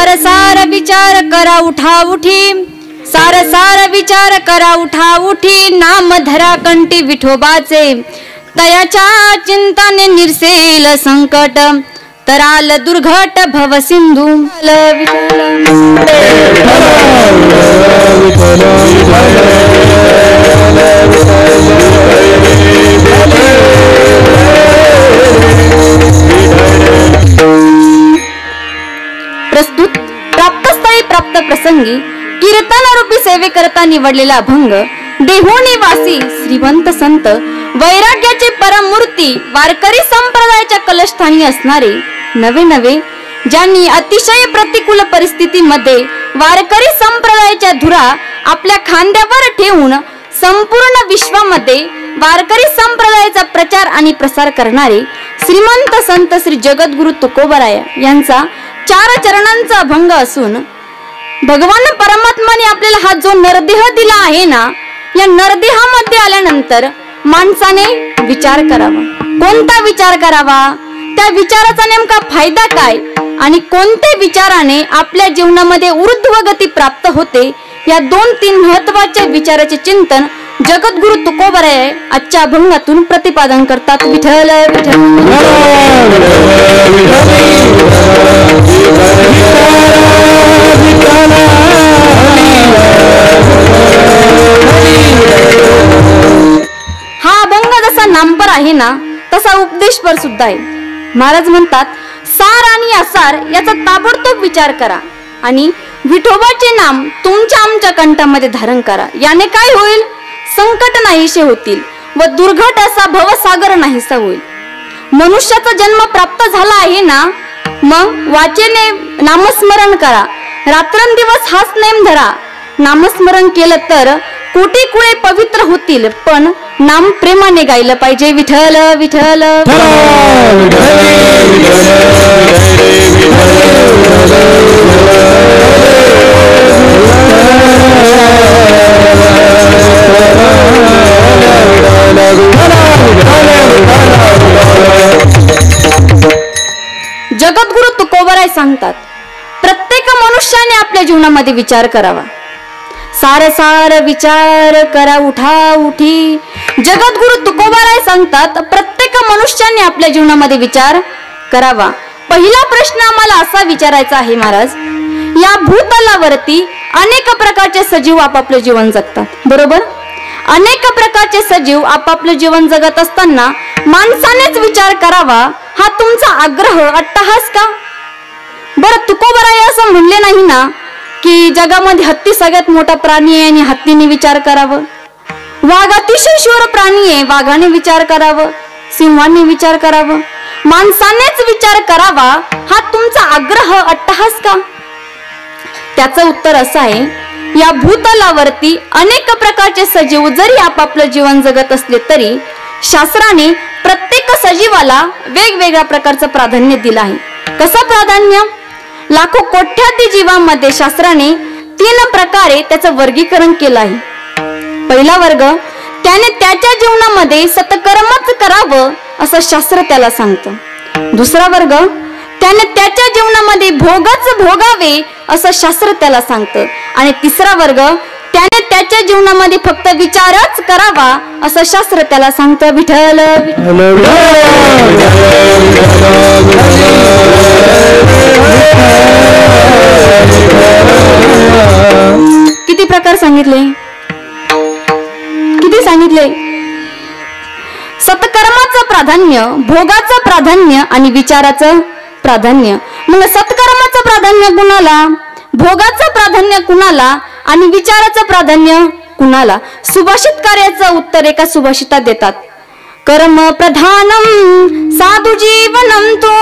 सार सार विचार करा उठा उठी, सार सार विचार करा उठा उठी, नाम धरा कंठी विठोबाचे, तयाच्या चिंताने निरसेल संकट, तराल दुर्घट भव सिंधू. प्रस्तुत प्राप्तस्थळी प्राप्त प्रसंगी कीर्तन रूपी सेवेकरता निवडलेला अभंग देहुनी वासी श्रीमंत संत वैराग्याचे परममूर्ती वारकरी संप्रदायाच्या कलस्थानी असणारे नवे नवे ज्यांनी अतिशय प्रतिकूल परिस्थितीमध्ये वारकरी संप्रदायाच्या धुरा आपल्या खांद्यावर ठेवून संपूर्ण विश्वामध्ये वारकरी संप्रदायाचा प्रचार आणि प्रसार करणारे श्रीमंत संत श्री जगद्गुरु तुकोबराय यांचा 4 चरणांचा अभंग असून भगवान परमात्माने आपल्याला हा जो नरदेह दिला आहे ना, या नरदेहामध्ये आल्यानंतर माणसाने विचार करावा. कोणता विचार करावा, त्या विचाराचा नेमका फायदा काय आणि कोणत्या विचाराने आपल्या जीवनामध्ये ऊर्ध्वगती प्राप्त होते, या 2-3 महत्वाच्या विचाराचे चिंतन जगद्गुरु तुकोबराय आजच्या अभंगातून प्रतिपादन करतात. विठ्ठल हा अभंग जसा नामपर आहे ना, तसा उपदेशपर सुद्धा आहे. महाराज म्हणतात, सार आणि असार याचा ताबडतोब विचार करा आणि विठोबाचे नाम तुमच्या आमच्या कंठामध्ये धारण करा. याने काय होईल, संकट नाहीसे होतील व दुर्घट असा भवसागर नाहीसा होईल. मनुष्याचा जन्म प्राप्त झाला आहे ना, मग वाचेने नामस्मरण करा, रात्रंदिवस हाच नेम धरा. नामस्मरण केलं तर कोटी कुळे पवित्र होतील, पण नाम प्रेमाने गायलं पाहिजे. विठ्ठल विठ्ठल. जगद्गुरु तुकोबराय सांगतात, प्रत्येक मनुष्याने आपल्या जीवनामध्ये विचार करावा. सार सार विचार करा उठा उठी. जगद्गुरु तुकोबराय सांगतात, प्रत्येक मनुष्याने आपल्या जीवनामध्ये विचार करावा. पहिला प्रश्न आम्हाला असा विचारायचा आहे, महाराज, या भूतलावरती अनेक प्रकारचे सजीव आपापले जीवन जगतात, बरोबर? अनेक प्रकारचे सजीव आपापले जीवन जगत असताना माणसानेच विचार करावा, हा तुमचा आग्रह अट्टहास का? बरं, तुकोबराय असं म्हणले नाही ना की जगामध्ये हत्ती सगळ्यात मोठा प्राणी आहे आणि हत्तीने विचार करावं. वाघ अतिशय शूर प्राणी आहे, वाघाने विचार करावं, सिंहाने विचार करावं, माणसानेच विचार करावा, हा तुमचा आग्रह अट्टहास का? त्याचं उत्तर असं आहे, या भूतलावरती अनेक प्रकारचे सजीव जरी आपापलं जीवन जगत असले तरी शास्त्राने प्रत्येक सजीवाला वेगवेगळ्या प्रकारचं प्राधान्य दिलं आहे. कसं प्राधान्य? लाखो कोट्याधी जीवांमध्ये शास्त्राने 3 प्रकारे त्याचं वर्गीकरण केलं आहे. पहिला वर्ग, त्याने त्याच्या जीवनामध्ये सत्कर्मच करावं असं शास्त्र त्याला सांगतं. दुसरा वर्ग, त्याने त्याच्या जीवनामध्ये भोगच भोगावे असं शास्त्र त्याला सांगतं. आणि तिसरा वर्ग, त्याने त्याच्या जीवनामध्ये फक्त विचारच करावा असं शास्त्र त्याला सांगतं. विठ्ठल. किती प्रकार सांगितले, किती सांगितले? सत्कर्माचं प्राधान्य, भोगाचं प्राधान्य आणि विचाराचं प्राधान्य. मग सत्कर्माचं प्राधान्य कुणाला, भोगाचं प्राधान्य कुणाला आणि विचाराचं प्राधान्य कुणाला? सुभाषित कार्याचं उत्तर एका सुभाषितात देतात, कर्म प्रधानम साधु जीवनम तू,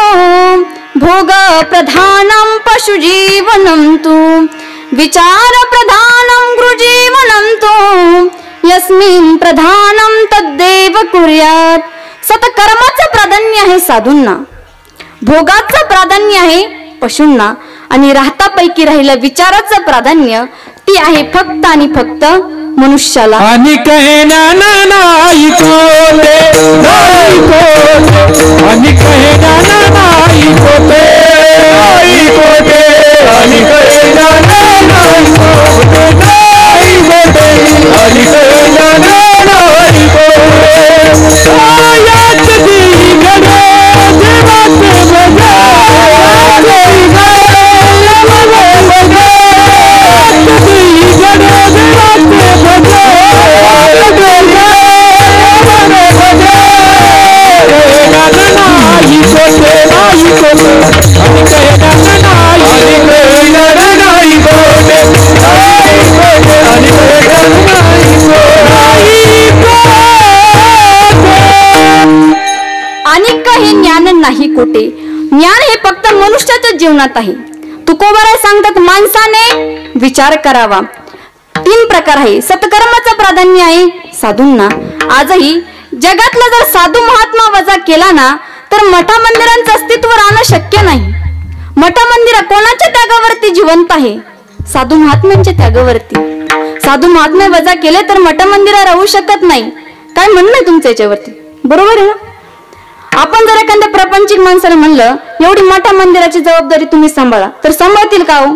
भोग प्रधानम पशु जीवनम तू, विचार प्रधानम गृहजीवनम तू, यस्मिन् प्रधानम तद्देव कुर्यात. सत्कर्माचं प्राधान्य आहे साधूंना, भोगाचं प्राधान्य आहे पशूंना आणि राहतापैकी राहिलं विचाराचं प्राधान्य ती आहे फक्त आणि फक्त मनुष्याला. आणि कहे ना ना नाही कोते, नाही कोते, आणि कहे ना ना नाही कोते, नाही कोते, आणि खोटे. ज्ञान हे फक्त मनुष्याच्या जीवनात आहे. तुकोबाराय सांगतात माणसाने विचार करावा. 3 प्रकार आहे. सत्कर्माचं प्राधान्य आहे साधूंना. आजही जगातला जर साधू महात्मा वजा केला ना तर मठा मंदिरांचं अस्तित्व राहणं शक्य नाही. मठा मंदिर कोणाच्या त्यागावरती जिवंत आहे? साधू महात्म्यांच्या त्यागावरती. साधू महात्मे वजा केले तर मठ मंदिर राहू शकत नाही. काय म्हणणं आहे तुमचं याच्यावरती? बरोबर आहे ना? आपण जर एखाद्या प्रपंचिक माणसाला म्हणलं एवढी मठा मंदिराची जबाबदारी तुम्ही सांभाळा तर सांभाळतील का हो?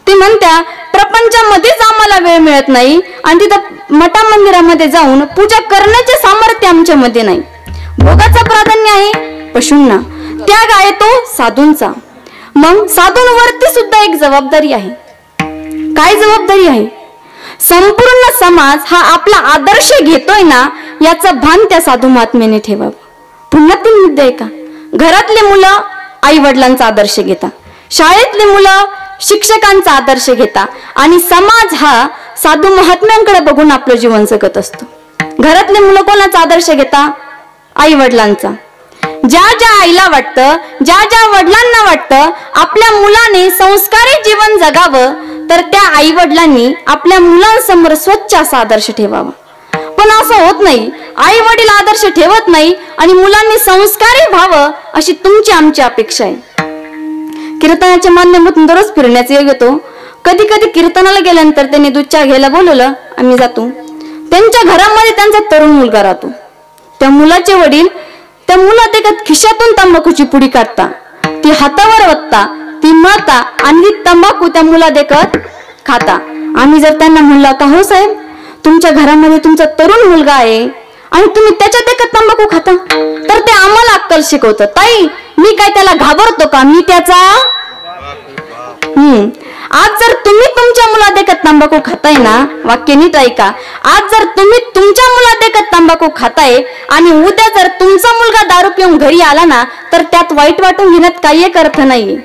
ते म्हणत्या प्रपंचामध्येच आम्हाला वेळ मिळत नाही आणि तिथं मठा मंदिरामध्ये जाऊन पूजा करण्याचे सामर्थ्य आमच्यामध्ये नाही. भोगाचं प्राधान्य आहे पशूंना, त्याग आहे तो साधूंचा. मग साधूंवरती सुद्धा एक जबाबदारी आहे. काय जबाबदारी आहे? संपूर्ण समाज हा आपला आदर्श घेतोय ना याचं भान त्या साधू महात्म्याने ठेवावं. पुन्हा 3 मुद्दे आहे का? घरातले मुलं आई वडिलांचा आदर्श घेता, शाळेतले मुलं शिक्षकांचा आदर्श घेता आणि समाज हा साधू महात्म्यांकडे बघून आपलं जीवन जगत असतो. घरातले मुलं कोणाचा आदर्श घेता? आई वडिलांचा. ज्या ज्या आईला वाटतं, ज्या ज्या वडिलांना वाटतं आपल्या मुलाने संस्कारी जीवन जगावं तर त्या आई वडिलांनी आपल्या मुलांसमोर स्वच्छ असा आदर्श ठेवावा. पण असं होत नाही. आई वडील आदर्श ठेवत नाही आणि मुलांनी संस्कारी व्हावं अशी तुमची आमची अपेक्षा आहे. कीर्तनाच्या माध्यमातून दररोज फिरण्याचा योग येतो. कधी कधी कीर्तनाला गेल्यानंतर त्यांनी दूध चहा घ्यायला बोलवलं, आम्ही जातो. त्यांच्या घरामध्ये त्यांचा तरुण मुलगा राहतो. त्या मुलाचे वडील त्या मुला देखत खिशातून तंबाखूची पुडी काढता, ती हातावर वत्ता, ती मळता आणि ती तंबाखू त्या मुला देखत खाता. आम्ही जर त्यांना म्हणलं का हो साहेब तुमच्या घरामध्ये तुमचा तरुण मुलगा आहे आणि तुम्ही त्याच्या देखत तंबाखू खाता तर ते आम्हाला अक्कल शिकवतं. ताई मी काय त्याला घाबरतो का? मी त्याचा आज जर तुम्ही तुमच्या मुला देखत तंबाखू खाताय ना, वाक्य नीट ऐका, आज जर तुम्ही तुमच्या मुला देखत तंबाखू खाताय आणि उद्या जर तुमचा मुलगा दारू पिऊन घरी आला ना तर त्यात वाईट वाटून घेण्यात काही एक अर्थ नाहीये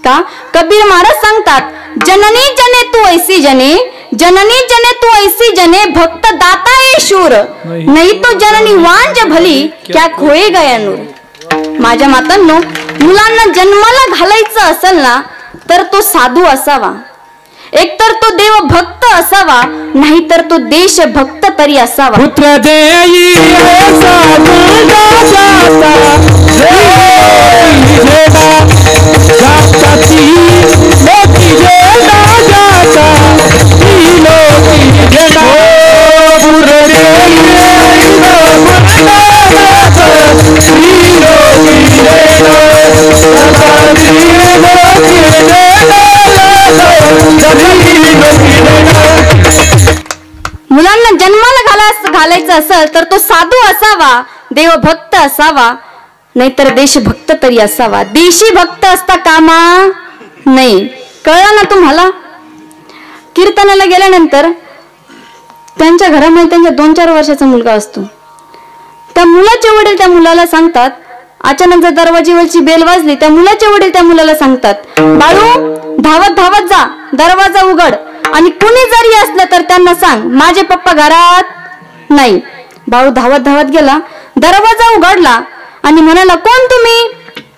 का? कबीर महाराज सांगतात जननी जने तू ऐसी जने, जननी जने तू ऐसी जने, भक्त दाता ये शूर, नाही तो जननी वांज भली क्या खोए गया नूर. माझ्या मातांनो, मुलांना जन्माला घालायचं असेल ना तर तो साधू असावा, एकतर तो देव भक्त असावा, नाहीतर तो देशभक्त तरी असावा. पुत्र देई मुलांना जन्माला घालायचं असेल तर तो साधू असावा, देवभक्त असावा, नाहीतर देशभक्त तरी असावा. देशी भक्त असता कामा नाही. कळलं ना तुम्हाला? कीर्तनाला गेल्यानंतर त्यांच्या घरामध्ये त्यांच्या 2-4 वर्षाचा मुलगा असतो. त्या मुलाचे वडील त्या मुलाला सांगतात, अचानक जर दरवाजेवरची बेल वाजली, त्या मुलाचे वडील त्या मुलाला सांगतात, बाळू धावत धावत जा, दरवाजा उघड आणि कुणी जरी असलं तर त्यांना सांग माझे पप्पा घरात नाही. बाळू धावत धावत गेला, दरवाजा उघडला आणि म्हणाला, कोण तुम्ही?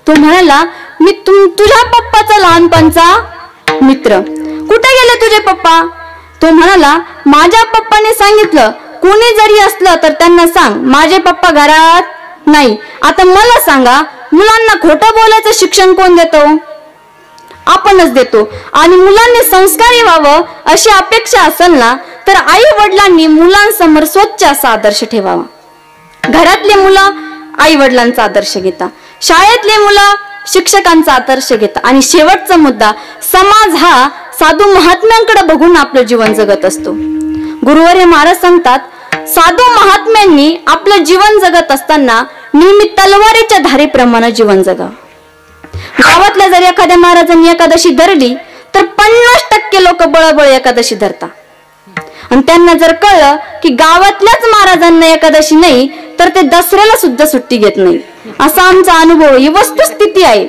तो म्हणाला, मी तुझ्या पप्पाचा लहानपणचा मित्र. कुठे गेले तुझे पप्पा? तो म्हणाला, माझ्या पप्पाने सांगितलं कोणी जरी असलं तर त्यांना सांग माझे पप्पा घरात नाही. आता मला सांगा, मुलांना खोटं बोलायचं शिक्षण कोण देतो? आपणच देतो. आणि मुलांनी संस्कारी व्हावं अशी अपेक्षा असेल ना तर आई वडिलांनी मुलांसमोर स्वच्छ असा आदर्श ठेवावा. घरातले मुलं आई वडिलांचा आदर्श घेता, शाळेतले मुलं शिक्षकांचा आदर्श घेता आणि शेवटचा मुद्दा, समाज हा साधू महात्म्यांकडे बघून आपलं जीवन जगत असतो. गुरुवर्य महाराज सांगतात, साधू महात्म्यांनी आपलं जीवन जगत असताना नेहमी तलवारीच्या धारेप्रमाणे जीवन जगावं. गावातल्या जर एखाद्या महाराजांनी एकादशी धरली तर 50% लोक बळबळ एकादशी धरतात. आणि त्यांना जर कळलं की गावातल्याच महाराजांना एकादशी नाही तर ते दसऱ्याला सुद्धा सुट्टी घेत नाही. असा आमचा अनुभव, ही वस्तुस्थिती आहे.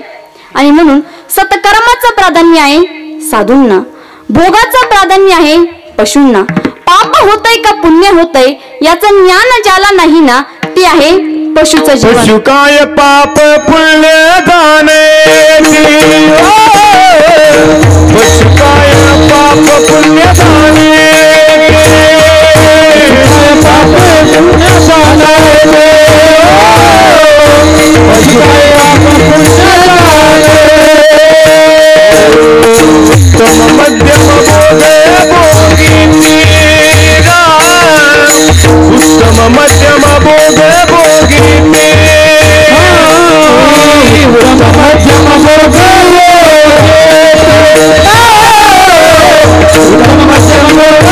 आणि म्हणून सत्कर्माचं प्राधान्य आहे साधूंना, भोगाचं प्राधान्य आहे पशूंना. पाप होतय का पुण्य होतय याचं ज्ञान ज्याला नाही ना ते आहे पशुचं जीवन. पशु काय पाप पुण्य जाणे, पशु काय पाप पुण्य जाणे, पाप पुण्य जाणे, पशु काय पाप पुण्य जाणे. उत्तम मध्यम उत्तम मध्यम भोग भोगिते, उत्तम मध्यम भोग उत्तम मध्यम भोग.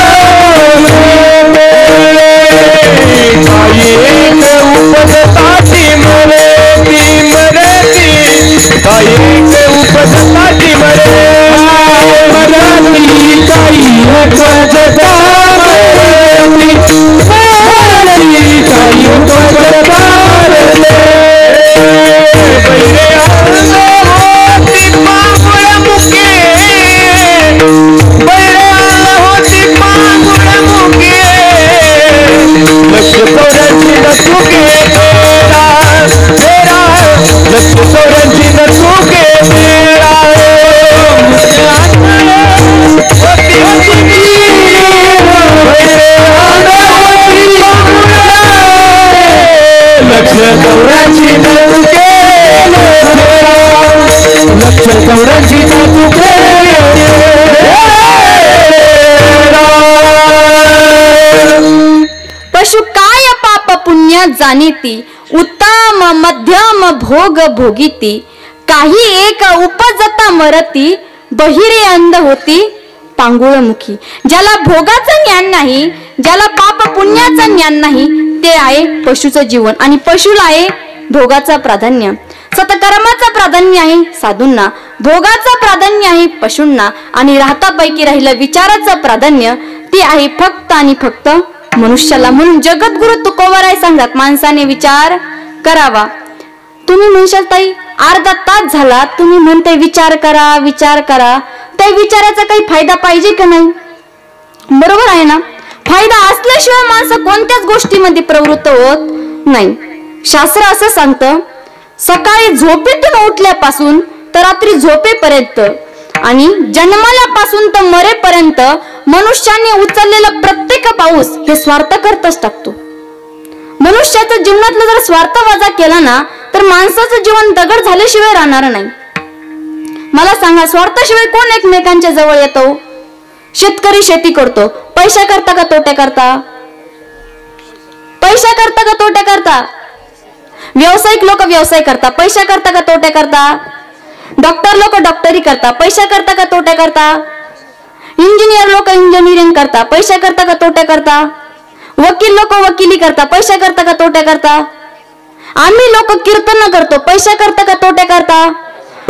काही एक उपजताची मरेती मरेती, काही एक उपजताची मरे मराठी, काही उपजता पशु काय पाप पुण्य जाणीती, उत्तम मध्यम भोग भोगीती, काही एक उपजता मरती, बहिरे अंध होती पांगुळमुखी. ज्याला भोगाचं ज्ञान नाही, ज्याला पाप पुण्याचं ज्ञान नाही, ते आहे पशुचं जीवन. आणि पशुला आहे भोगाचं प्राधान्य, सतकर्माचं प्राधान्य आहे साधूंना, भोगाचं प्राधान्य आहे पशूंना, आणि राहतापैकी राहिलं विचाराचं प्राधान्य, ते आहे फक्त आणि फक्त मनुष्याला. म्हणून जगद्गुरु तुकोबाराय सांगतात, माणसाने विचार करावा. तुम्ही म्हणशाल ताई अर्धा तास झाला तुम्ही म्हणते विचार करा विचार करा, त्या विचाराचा काही फायदा पाहिजे का नाही? बरोबर आहे ना. फायदा असल्याशिवाय माणसं कोणत्याच गोष्टीमध्ये प्रवृत्त होत नाही. शास्त्र असं सांगतं, सकाळी झोपेतून उठल्यापासून तर रात्री झोपेपर्यंत आणि जन्माल्यापासून तर मरेपर्यंत मनुष्याने उचललेला प्रत्येक पाऊस हे स्वार्थ करतच टाकतो. मनुष्याच्या जीवनातला जर स्वार्थ वजा केला ना तर माणसाचं जीवन दगड झाल्याशिवाय राहणार नाही. मला सांगा, स्वार्थाशिवाय कोण एकमेकांच्या जवळ येतो? शेतकरी शेती करतो पैसा करता का तोट्या करता? पैसा करता का तोट्या करता? व्यावसायिक लोक व्यवसाय करता पैसा करता का तोट्या करता? डॉक्टर लोक डॉक्टरी करता पैसा करता का तोट्या करता? इंजिनियर लोक इंजिनिअरिंग करता पैसा करता का तोट्या करता? वकील लोक वकिली करता पैसा करता का तोट्या करता? आम्ही लोक कीर्तन करतो पैसा करता का तोट्या करता?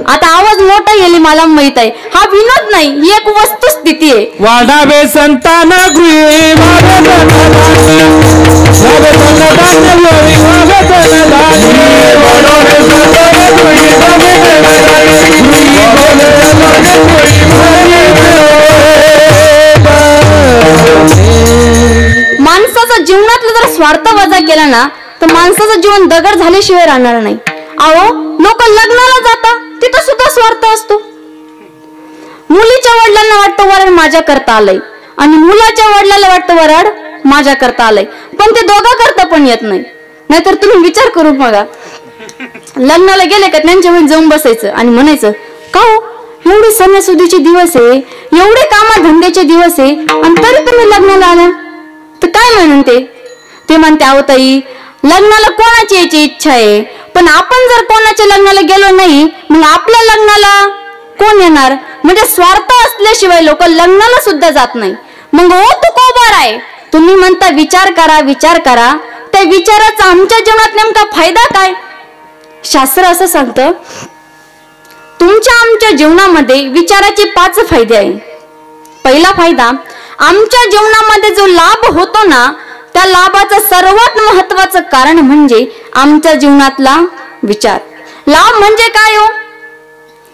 आता आवाज मोठा येईल मला माहित आहे, हा विनोद नाही, ही एक वस्तुस्थिती आहे. वाढावे संतान गृही माणसाचा जीवनातला जर स्वार्थ वजा केला ना तर माणसाचं जीवन दगड झाल्याशिवाय राहणार नाही. अहो, लोक लग्नाला जातात तिथं सुद्धा स्वार्थ असतो. मुलीच्या वडिलांना वाटतं वराड माझ्या करता आलंय आणि मुलाच्या वडिलांना वाटतं वराड माझ्या करता आलंय, पण ते दोघा करता पण येत नाही. नाहीतर तुम्ही विचार करू बघा, लग्नाला गेले का त्यांच्या वेळी जाऊन बसायचं आणि म्हणायचं, का हो एवढे सणासुदीचे दिवस आहे, एवढे कामाधंद्याचे दिवस आहे आणि तरी तुम्ही लग्नाला आल्या? तर काय म्हणते ते म्हणते, अहो ताई लग्नाला कोणाची यायची इच्छा आहे, पण आपण जर कोणाच्या लग्नाला गेलो नाही मग आपल्या लग्नाला कोण येणार? म्हणजे स्वार्थ असल्याशिवाय लोक लग्नाला सुद्धा जात नाही. मग ओ तुकोबाराय, तुम्ही म्हणता विचार करा विचार करा, त्या विचाराचा आमच्या जीवनात नेमका फायदा काय? शास्त्र असं सांगतं, तुमच्या आमच्या जीवनामध्ये विचाराचे 5 फायदे आहे. पहिला फायदा, आमच्या जीवनामध्ये जो लाभ होतो ना त्या लाभाचं सर्वात महत्वाचं कारण म्हणजे आमच्या जीवनातला विचार. लाभ म्हणजे काय हो?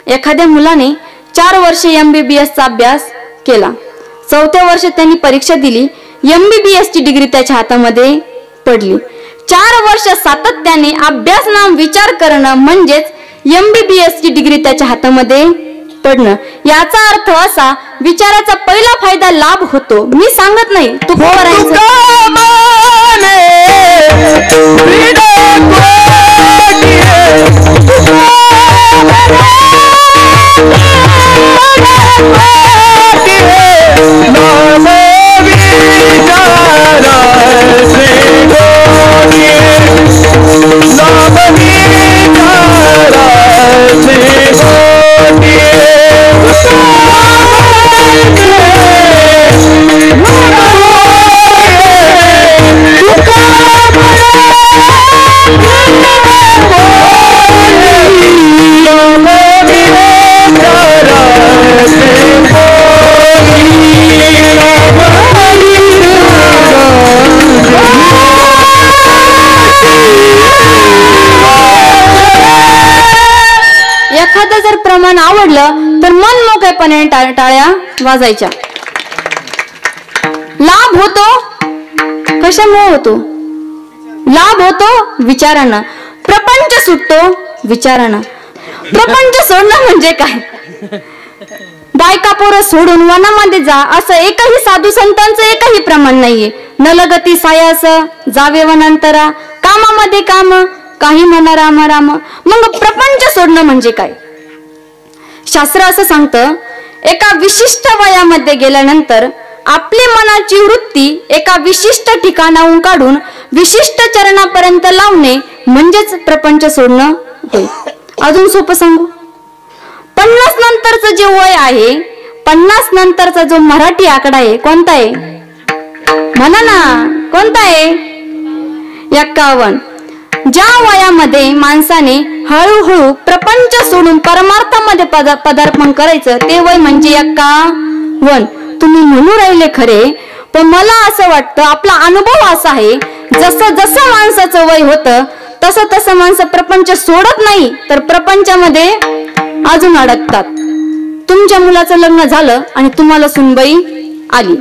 एखाद्या मुलाने 4 वर्ष MBBS चा अभ्यास केला, 4थ्या वर्षी त्यांनी परीक्षा दिली, MBBS ची डिग्री त्याच्या हातामध्ये पडली. 4 वर्ष सातत्याने अभ्यास नाम विचार करणं म्हणजेच MBBS ची डिग्री त्याच्या हातामध्ये पडणं. याचा अर्थ असा, विचाराचा पहिला फायदा लाभ होतो. मी सांगत नाही, तू करायचं. एखादं जर प्रमाण आवडलं तर मन मोकळेपणे टाळ्या वाजायच्या. लाभ होतो कशामुळे होतो? लाभ होतो विचारांना. प्रपंच सुटतो विचारांना. प्रपंच सोडणं म्हणजे काय? बायका पोरं सोडून वनामध्ये जा असं एकही साधू संतांचं एकही प्रमाण नाहीये. नलगती सायास जावे वनांतरा, कामामध्ये काम, काही म्हणा राम राम. मग प्रपंच सोडणं म्हणजे काय? शास्त्र असं सांगतं, एका विशिष्ट वयामध्ये गेल्यानंतर आपली मनाची वृत्ती एका विशिष्ट ठिकाणाहून काढून विशिष्ट चरणापर्यंत लावणे म्हणजेच प्रपंच सोडणं होय. अजून सोपं सांगू, 50 नंतरचं जे वय आहे, 50 नंतरचा जो मराठी आकडा आहे कोणता आहे? म्हणा ना, कोणता आहे? 51. ज्या वयामध्ये माणसाने हळूहळू प्रपंच सोडून परमार्थामध्ये पदार्पण करायचं ते वय म्हणजे 51. तुम्ही म्हणू राहिले खरे, पण मला असं वाटतं, आपला अनुभव असा आहे, जसं जसं माणसाचं वय होतं तसं तसं माणसं प्रपंच सोडत नाही तर प्रपंचामध्ये अजून अडकतात. तुमच्या मुलाचं लग्न झालं आणि तुम्हाला सुनबाई आली.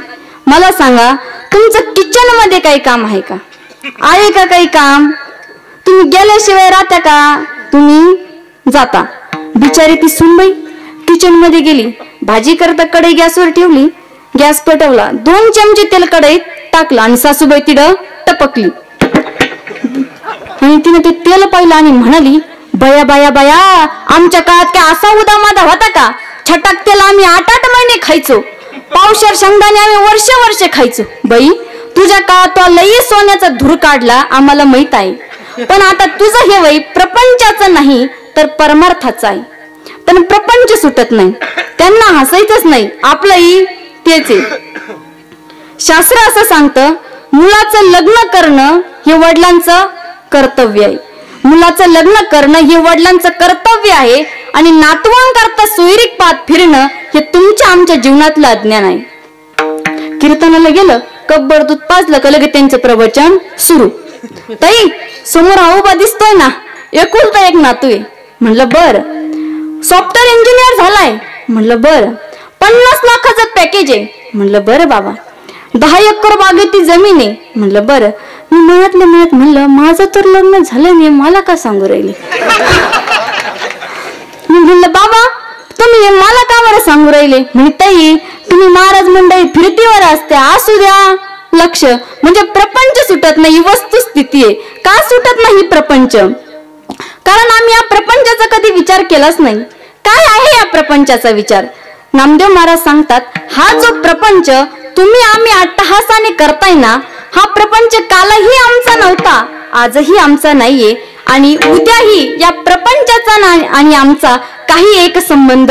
मला सांगा, तुमचं किचन मध्ये काही काम आहे का? आहे का काही काम? तुम्ही गेल्याशिवाय राहता का? तुम्ही जाता. बिचारी ती सुनबाई किचन मध्ये गेली, भाजी करता कढई गॅसवर ठेवली, गॅस पेटवला, 2 चमचे तेल कढईत टाकलं आणि सासूबाई तिथं टपकली आणि तिने ते तेल पाहिलं आणि म्हणाली, बया बया बया, आमच्या काळात काय असा उदामादा होता का? छटाक तेल आम्ही 8-8 महिने खायचो, पावशेर शेंगदाणे आम्ही वर्ष खायचो. बाई, तुझ्या काळात तो लई सोन्याचा धूर काढला, आम्हाला माहित आहे. पण आता तुझं हे वय प्रपंचाचं नाही तर परमार्थाचं आहे. पण प्रपंच सुटत नाही, त्यांना हसायचंच नाही, आपलंही तेच आहे. शास्त्र असं सांगतं, मुलाचं लग्न करणं हे वडिलांचं कर्तव्य आहे. मुलाचं लग्न करणं हे वडिलांचं कर्तव्य आहे आणि नातवांकरता सोयरीक पात फिरणं हे तुमच्या आमच्या जीवनातलं अज्ञान आहे. कीर्तनाला गेलं, कब्बर दूध पाजलं का लगेच त्यांचं प्रवचन सुरू. ताई, समोर हा उभा दिसतोय ना, एकुलता एक नातू आहे. म्हणलं बर. सॉफ्टवेअर इंजिनियर झालाय. म्हणलं बर. 50 लाखाचं पॅकेज आहे. म्हणलं बरं बाबा. 10 एकर बागेती जमीन आहे. म्हणलं बरं. मी म्हणत म्हणलं, माझं तर लग्न झालं नाही, मला का सांगू राहिले? मी म्हणलं, बाबा तुम्ही मला का बरं सांगू राहिले? म्हणजे ताई, तुम्ही महाराज मंडळी फिरतीवर असते, असू द्या लक्ष. म्हणजे प्रपंच सुटत नाही, वस्तुस्थिती आहे. का सुटत नाही प्रपंच? कारण आम्ही या प्रपंचाचा कधी विचार केलाच नाही. काय आहे या प्रपंचाचा विचार? नामदेव महाराज सांगतात, हा जो प्रपंच तुम्ही आम्ही अट्टहासाने करताय ना, हा प्रपंच कालही आमचा नव्हता, आजही आमचा नाहीये आणि उद्याही या प्रपंचाचा आणि आमचा काही एक संबंध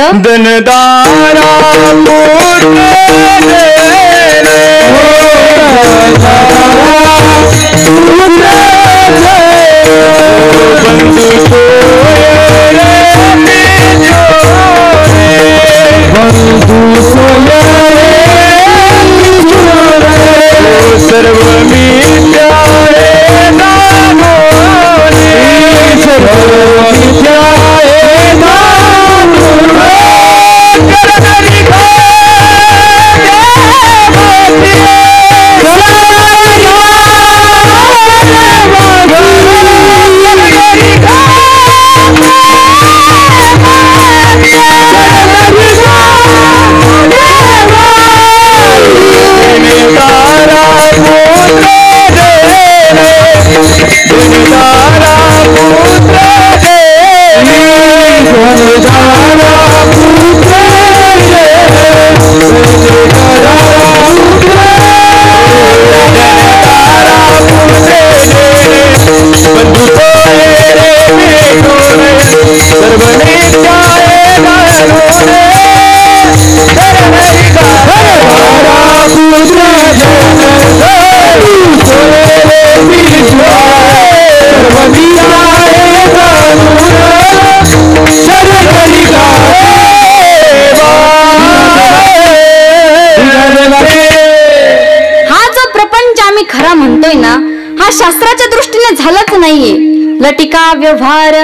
हा शास्त्राच्या दृष्टीने झालाच नाहीये. लटिका व्यवहार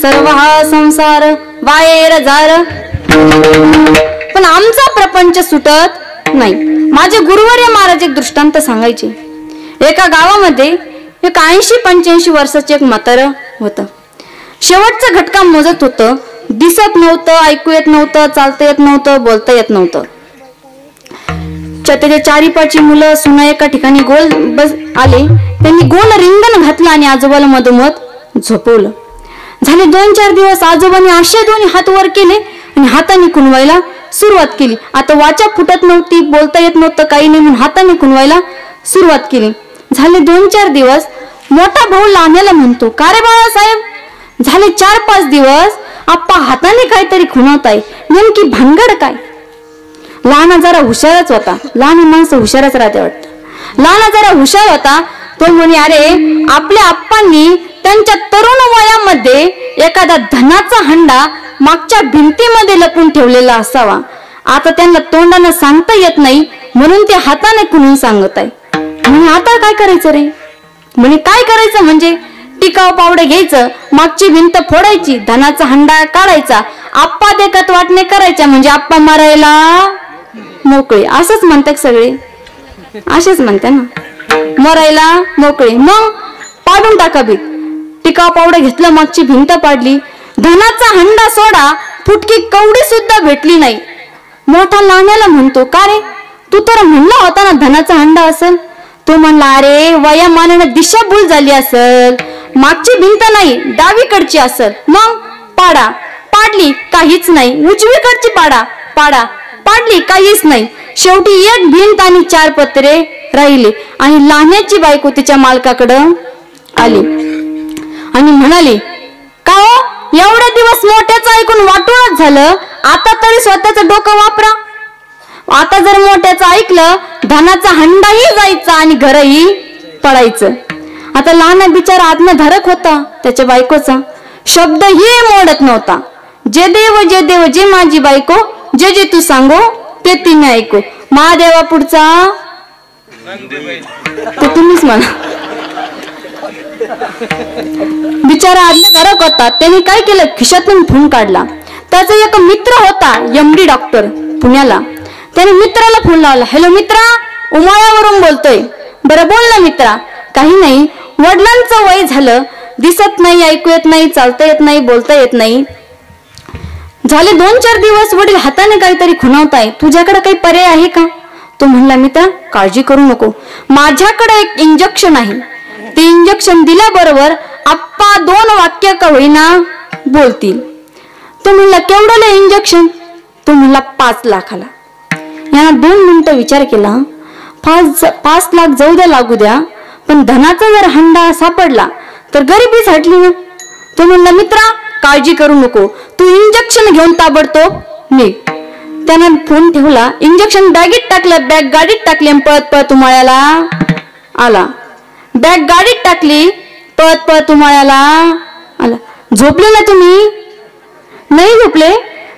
सर्व हा संसार बाहेर जार. पण आमचा प्रपंच सुटत नाही. माझे गुरुवर्य महाराज एक दृष्टांत सांगायचे. एका गावामध्ये एक 80-85 वर्षाचे एक म्हातारं होतं. शेवटचं घटकाम मोजत होतं. दिसत नव्हतं, ऐकू येत नव्हतं, चालता येत नव्हतं, बोलता येत नव्हतं. त्याचे 4-5 मुलं सुना एका ठिकाणी गोल बस आले. त्यांनी गोल रिंगण घातलं आणि आजोबाला मधोमध झोपवलं. झाले 2-4 दिवस आजोबांनी असे दोन्ही हात वर केले आणि हाताने कुणवायला सुरुवात केली. आता वाचा फुटत नव्हती, बोलता येत नव्हतं, काही नाही म्हणून हाताने कुणवायला सुरुवात केली. झाले 2-4 दिवस मोठा भाऊ लहान्याला म्हणतो, का रे बाळासाहेब, झाले 4-5 दिवस आप्पा हाताने काहीतरी खुणवताय, नेमकी भानगड काय? लहाना जरा हुशारच होता. लहान माणसं हुशारच राहते वाटतं. लहाना जरा हुशार होता. तो म्हणे, अरे आपल्या आप्पांनी त्यांच्या तरुण वयामध्ये एखादा धनाचा हंडा मागच्या भिंतीमध्ये लपून ठेवलेला असावा. आता त्यांना तोंडानं सांगता येत नाही म्हणून ते हाताने खुणून सांगत आहे. म्हणे आता काय करायचं रे? म्हणे काय करायचं म्हणजे टिकाव पावडे घ्यायचं, मागची भिंत फोडायची, धनाचा हंडा काढायचा, आप्पा देखत वाटणे करायच्या म्हणजे आप्पा मारायला मोकळे. असंच म्हणतात सगळे, असेच म्हणते ना, मरायला मोकळे. मग पाडून टाका भीत. टिकाव पावडे घेतलं, मागची भिंत पाडली, धनाचा हंडा सोडा फुटकी कवडी सुद्धा भेटली नाही. मोठा लहान्याला म्हणतो, का रे तू तर म्हणला होता ना धनाचा हंडा असेल. तो म्हणला, अरे वयामानाने दिशाभूल झाली असेल, मागची भिंत नाही डावीकडची असेल. मग पाडा. पाडली, काहीच नाही. उजवीकडची पाडा. पाडा. पाडली, काहीच नाही. शेवटी एक भिंत आणि 4 पत्रे राहिले. आणि लहान्याची बायको तिच्या मालकाकडं आली आणि म्हणाली, का हो, एवढे दिवस मोठ्याचं ऐकून वाटूनच झालं, आता तरी स्वतःचं डोकं वापरा. आता जर मोठ्याचं ऐकलं, धनाचा हंडाही जायचा आणि घरही पडायचं. आता लहान बिचारा आत्मधारक होता. त्याच्या बायकोचा शब्दही मोडत नव्हता. जे देव जे देव जे माझी बायको, जे जे तू सांगो ते तिने ऐकू. महादेवा पुढचा ते तुम्हीच म्हणा. बिचारा आज्ञाधारक होता. त्याने काय केलं, खिशातून फोन काढला. त्याचा एक मित्र होता MD डॉक्टर पुण्याला. त्याने मित्राला फोन लावला. हॅलो मित्रा, उमाळ्यावरून बोलतोय. बरं बोल ना मित्रा. काही नाही, वडिलांचं वय झालं, दिसत नाही, ऐकू येत नाही, चालता येत नाही, बोलता येत नाही. झाले 2-4 दिवस वडील हाताने काहीतरी खुणवताय, तुझ्याकडे काही पर्याय आहे का? तो म्हणला, मित्रा काळजी करू नको, माझ्याकडे एक इंजेक्शन आहे. ते इंजेक्शन दिल्याबरोबर आप्पा 2 वाक्य का होईना बोलतील. तो म्हणला, केवढ्याला इंजेक्शन? तो म्हणला, 5 लाखाला. यानं 2 मिनिटं विचार केला. 5 लाख जाऊ द्या, लागू द्या, पण धनाचा जर हंडा सापडला तर गरिबीच हटली ना. तो म्हणला, मित्रा काळजी करू नको, तू इंजेक्शन घेऊन ताबडतोब निघ. त्यानं फोन ठेवला. इंजेक्शन बॅगीत टाकलं, बॅग गाडीत टाकली, पळत पळत उमाळ्याला आला. बॅग गाडीत टाकली, पळत पळत उमाळ्याला आला. झोपले ना तुम्ही? नाही झोपले.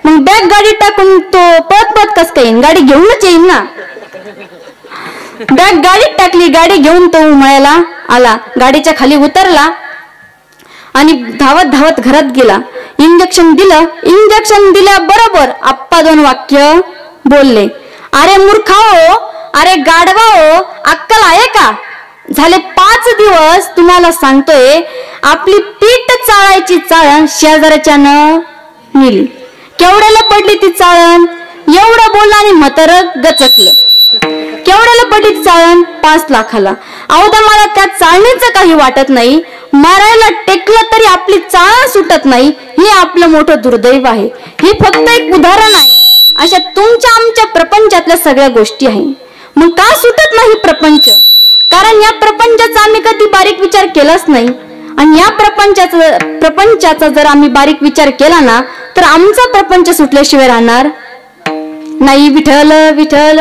मग बॅग गाडीत टाकून तो पळत पळत कस काय येईन? गाडी घेऊनच येईल ना. बॅग गाडीत टाकली, गाडी घेऊन तो उमाळ्याला आला. गाडीच्या खाली उतरला आणि धावत धावत घरात गेला. इंजेक्शन दिलं. इंजेक्शन दिल्याबरोबर आप्पा 2 वाक्य बोलले. अरे मूर्खाओ, अरे गाढवाओ, अक्कल आहे का? झाले 5 दिवस तुम्हाला सांगतोय, आपली पीठ चाळायची चाळण शेजाऱ्याच्यानं नेली. केवढ्याला पडली ती चाळण? एवढं बोलला आणि म्हातारं गचकलं. केवढ्याला पडली ती चाळण? 5 लाखाला. अवदा मला त्या चाळणीचं काही वाटत नाही, मारायला टेकलं तरी आपली चाळण सुटत नाही. हे आपलं मोठं दुर्दैव आहे. हे फक्त एक उदाहरण आहे. अशा तुमच्या आमच्या प्रपंचातल्या सगळ्या गोष्टी आहे. मग का सुटत नाही प्रपंच? कारण या प्रपंचाचा आम्ही कधी बारीक विचार केलाच नाही. आणि या प्रपंचाचा जर आम्ही बारीक विचार केला ना, तर आमचा प्रपंच सुटल्याशिवाय राहणार नाही. विठ्ठल विठ्ठल.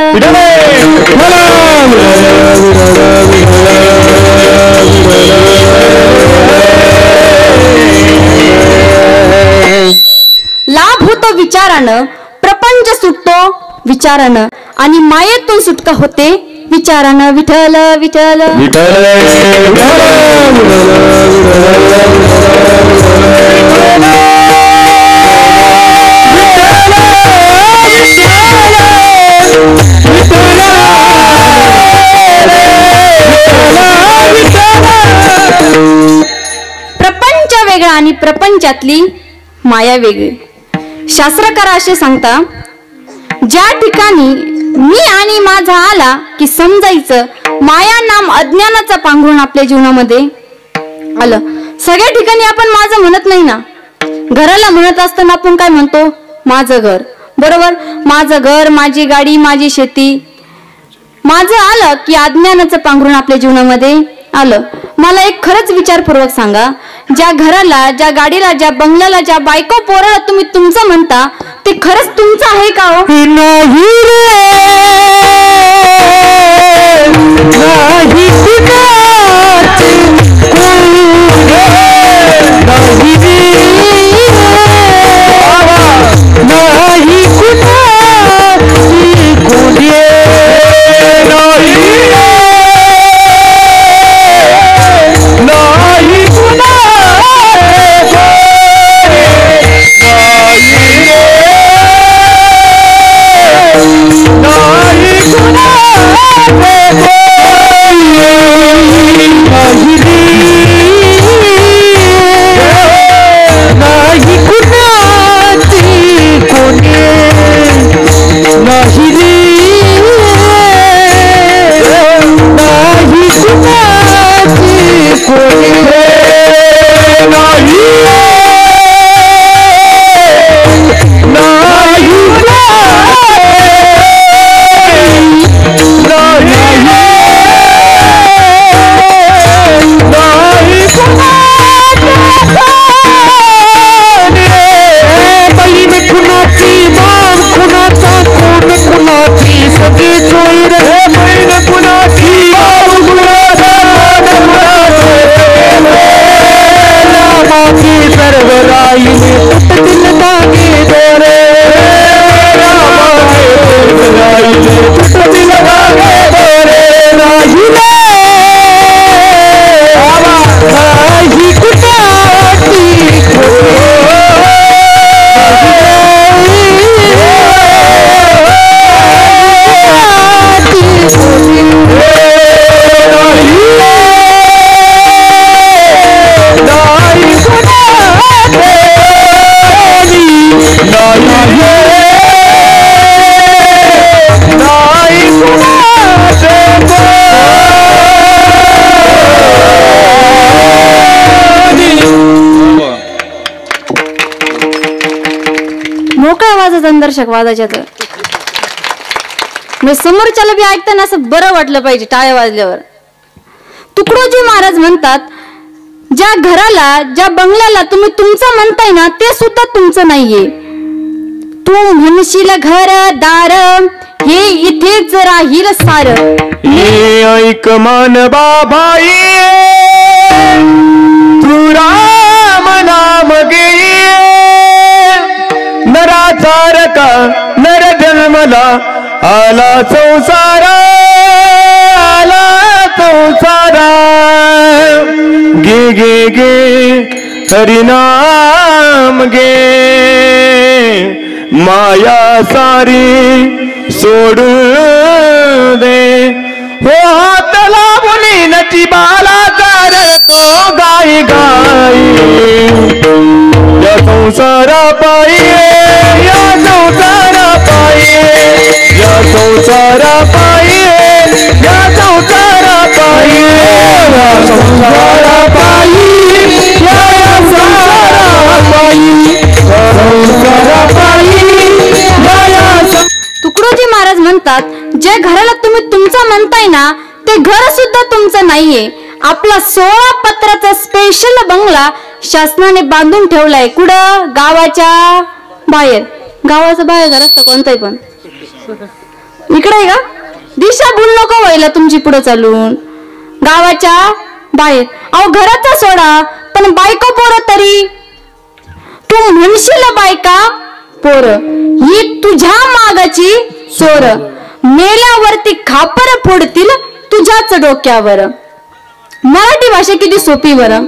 लाभ होतो विचारानं, प्रपंच सुटतो विचारानं, आणि मायेतून सुटका होते विचारानं विठ्ठल विठ्ठल प्रपंच वेगळा आणि प्रपंचातली माया वेगळी. शास्त्रकार असे सांगता, ज्या ठिकाणी मी आणि माझा आला की समजायचं माया नाम अज्ञानाचा पांघरून आपल्या जीवनामध्ये आलं. सगळ्या ठिकाणी आपण माझं म्हणत नाही ना. घराला म्हणत असताना आपण काय म्हणतो? माझं घर. बरोबर, माझं घर, माझी गाडी, माझी शेती. माझं आलं की अज्ञानाचं पांघरून आपल्या जीवनामध्ये आलं. मला एक खरंच विचारपूर्वक सांगा, ज्या घराला, ज्या गाडीला, ज्या बंगल्याला, ज्या बायको पोराला तुम्ही तुमचं म्हणता ते खरंच तुमचं आहे का हो? नाही रे, नाही कुणाची नाही कुणाची कुठे नाही कुणा दर्शक वादाच्या तर समोरच्याला बी ऐकताना असं बरं वाटलं पाहिजे टाळ्या वाजल्यावर. तुकडोजी महाराज म्हणतात, ज्या घराला, ज्या बंगल्याला तुम्ही तुमचं म्हणताय ना ते सुद्धा तुमचं नाहीये. तू म्हणशील घर दार हे इथेच राहील सार. हे ऐक मान बाबाई, तू राम नाम घे. नराचार का नर जन्मला आला संसारा, आला संसारा. गे गे गे हरिनाम गे, माया सारी सोडून दे. हो हात लावून नची बाला करतो गाई गाई. या संसारा पायी, या संसारा पायी, या संसारा पायी, या संसारा पायी, या संसारा पायी, या संसारा पायी, संसारा पायी. तुकडोजी महाराज म्हणतात, ज्या घराला तुम्ही तुमचं म्हणताय ना ते घर सुद्धा तुमचं नाहीये. आपला 16 पत्राचा स्पेशल बंगला शासनाने बांधून ठेवलाय. कुठं? गावाच्या बाहेर. गावाचं बाहेर घर असतं कोणतंही पण. इकडे का दिशा भूल नको व्हायला तुमची पुढे चालून. गावाच्या बाहेर. अहो घराचा सोडा, पण बायको पोरं तरी. तू म्हणशील बायका पोर ही तुझ्या मागाची चोर. मेल्यावरती खापर फोडतील तुझ्याच डोक्यावर. मराठी भाषा किती सोपी बरं.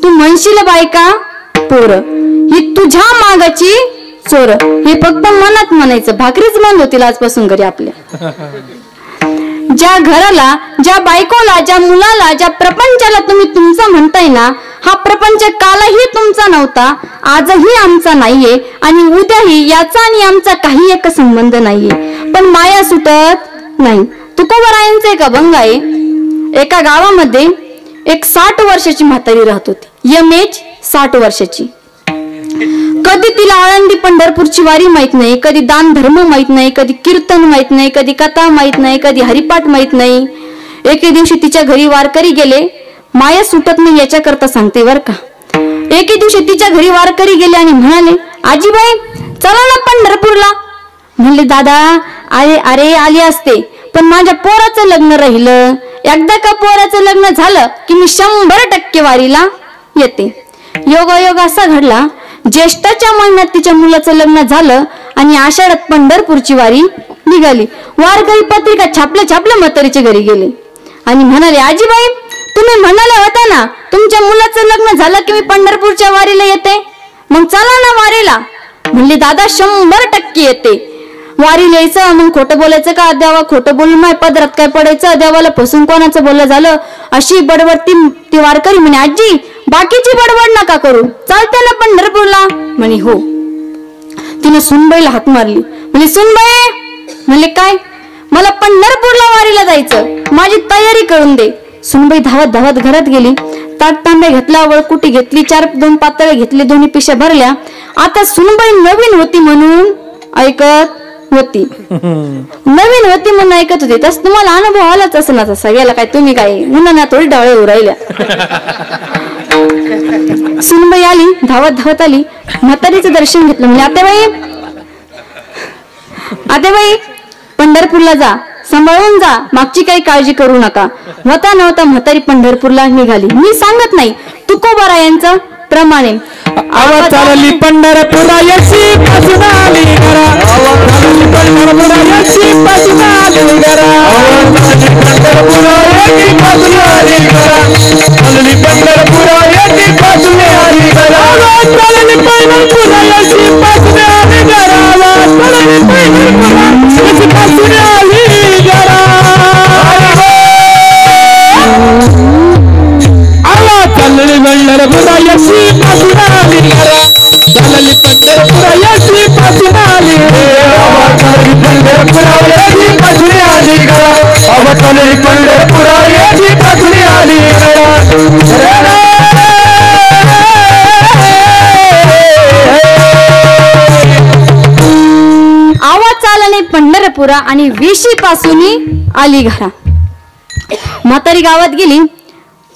तू म्हणशील बायका पोर ही तुझ्या मागाची चोर, हे फक्त मनात म्हणायचं. भाकरीच बंद होतील आजपासून घरी आपल्या. ज्या घराला, ज्या बायकोला, ज्या मुलाला, ज्या प्रपंचाला तुम्ही तुमचा म्हणताय ना, हा प्रपंच कालही तुमचा नव्हता, आजही आमचा नाहीये आणि उद्याही याचा आणि आमचा काही एक संबंध नाहीये. पण माया सुटत नाही. तुकोबरायांचं एक अभंग आहे. एका गावामध्ये एक 60 वर्षाची म्हातारी राहत होती. यमेज 60 वर्षाची. कधी तिला आळंदी पंढरपूरची वारी माहित नाही, कधी दान धर्म माहित नाही, कधी कीर्तन माहित नाही, कधी कथा माहित नाही, कधी हरिपाठ माहित नाही. एके दिवशी तिच्या घरी वारकरी गेले. माया सुटत नाही याच्याकरता सांगते बर का. एके दिवशी तिच्या घरी वारकरी गेले आणि म्हणाले, आजीबाई चला ना पंढरपूरला. म्हणले, दादा अरे आली असते, पण माझ्या पोराचं लग्न राहिलं. एकदा का पोराचं लग्न झालं की मी 100% वारीला येते. योगायोग असा घडला, ज्येष्ठाच्या महिन्यात तिच्या मुलाचं लग्न झालं आणि आषाढात पंढरपूरची वारी निघाली. वारकरी पत्रिका छापल्या म्हातारीच्या घरी गेले आणि म्हणाले, आजीबाई तुम्ही म्हणाले होता ना तुमच्या मुलाचं लग्न झालं की मी पंढरपूरच्या वारीला येते, मग चला ना वारीला. म्हणले, दादा 100% येते. वारीला यायचं मग खोटं बोलायचं का देवा, खोटं बोलून माय पदरात काय पडायचं, देवाला फसून कोणाचं बोललं झालं, अशी बडबड ती वारकरी म्हणे, आजी बाकीची बडबड नका करू, चालते ना पंढरपूरला. म्हणे हो. तिने सुनबाईला हाक मारली. म्हणजे सुनबाई, म्हणले काय, मला पंढरपूरला वारीला जायचं, माझी तयारी करून दे. सुनबाई धावत धावत घरात गेली. ताट तांब्या घेतला, वळकुटी घेतली, 2 पातळ घेतले, 2 पिशा भरल्या. आता सुनबाई नवीन होती म्हणून ऐकत होती, नवीन होती म्हणून ऐकत होती. तस तुम्हाला अनुभव आलाच असं ना तसा. याला काय तुम्ही काय उन्हाळ्यात थोडी डावळे उरायल्या. सुनबाई आली, धावत धावत आली, म्हातारीचं दर्शन घेतलं. म्हणजे आतेबाई पंढरपूरला जा, सांभाळून जा, मागची काही काळजी करू नका. होता नव्हता म्हातारी पंढरपूरला निघाली. मी सांगत नाही, तुकोबरायांचं प्रमाणे. आवाज चालली पंढरपुरायची पासून आली घरा, आवाज चालली पंढरपुरायची पासून आली घरा, पंढरपुरायची पासून आली घरा, चालली पंढरपुरायची पासून आली घरा, आवाज चालली पंढरपुरायची पासून आली घरा, आवाज चालली पंढरपुरायची पासून आली घरा, आवाज चालली पंढरपुरायची पासून आली घरा, चालली पंढरपुरायची पासून आली घरा, आवाज चालली पंढरपुरायची पासून आली घरा, आवाज चालली पंढरपुरायची पासून आली घरा. आवाज चालणे पंढरपुरा आणि विशी पासून आली घरा. म्हातारी गावात गेली,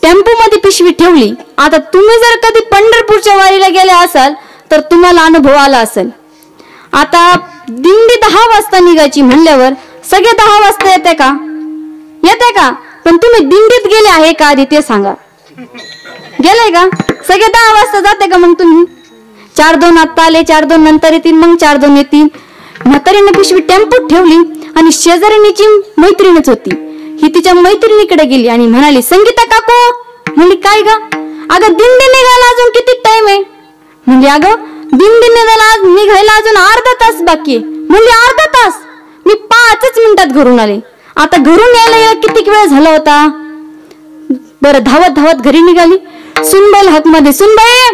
टेम्पो मध्ये पिशवी ठेवली. आता तुम्ही जर कधी पंढरपूरच्या वारीला गेले असाल तर तुम्हाला अनुभव आला असेल. आता दिंडी 10 वाजता निघायची म्हणल्यावर सगळे 10 वाजता येते का? येते का? पण तुम्ही दिंडीत गेले आहे का आधी ते सांगा. गेले का? सगळे 10 वाजता जाते का? मग तुम्ही 4-2 आता आले, 4-2 नंतर येतील, मग 4-2 येतील. म्हातारीने पिशवी टेम्पोत ठेवली आणि शेजारीची मैत्रीणच होती. ही तिच्या मैत्रिणीकडे गेली आणि म्हणाली, संगीता काकू. म्हणली, काय ग? अगं दिंडी निघायला अजून किती टाइम आहे? म्हणजे अगं दिंडी निघायला अजून अर्धा तास बाकी आहे. म्हणजे अर्धा तास? मी 5 मिनिटात घरून आले. आता घरून यायला किती वेळ झाला होता? बरं, धावत धावत घरी निघाली. सुनबाईला हाक मध्ये, सुनबाई.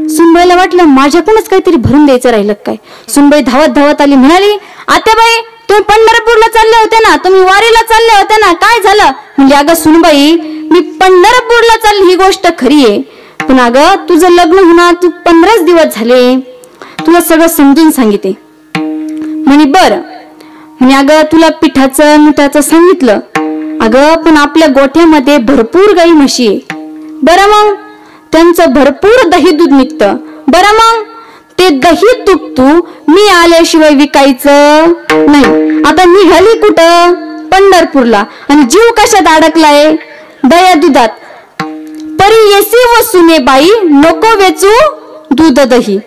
सुनबाईला वाटलं माझ्याकडूनच काहीतरी भरून द्यायचं राहिलं काय. सुनबाई धावत धावत आली, म्हणाली, आत्याबाई तुम्ही पंढरपूरला चालले होते ना, तुम्ही वारीला चालले होते ना, काय झालं? म्हणजे अगं सुनबाई, मी पंढरपूरला चालली ही गोष्ट खरी आहे, पण अगं तुझं लग्न होणार तू 15 दिवस झाले, तुला सगळं समजून सांगितले. म्हणे बरं. म्हणे अगं तुला पिठाचं मिठाचं सांगितलं, अगं पण आपल्या गोठ्यामध्ये भरपूर गाई म्हशी आहे. बरं मग त्यांचं भरपूर दही दूध निघतं. बरं मग ते दही तूप तू मी आल्याशिवाय विकायचं नाही. आता निघाली कुठं? पंढरपूरला. आणि जीव कशात अडकलाय? दया दुधात. परी येसी व सुने बाई, नको वेचू दूध दही.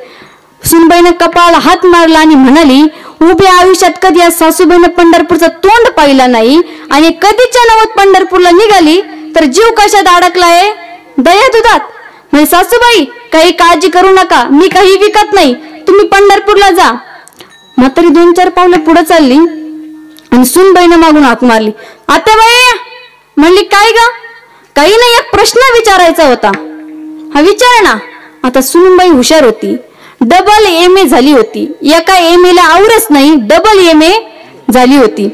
सुनबाईने कपाळाला हात मारला आणि म्हणाली, उभ्या आयुष्यात कधी या सासूबाईनं पंढरपूरचं तोंड पाहिलं नाही आणि कधीच्या नवत पंढरपूरला निघाली तर जीव कशात अडकलाय? दया दुधात. म्हणजे सासूबाई काही काळजी करू नका, मी काही विकत नाही, तुम्ही पंढरपूरला जा. म्हातारी 2-4 पावले पुढे चालली आणि सुनबाईनं मागून हाक मारली. आत्याबाई म्हणली, काय ग? काही नाही, एक प्रश्न विचारायचा होता. हा विचार ना. आता सुनबाई हुशार होती, डबल MA झाली होती, एका MA ला आवरच नाही, डबल MA झाली होती.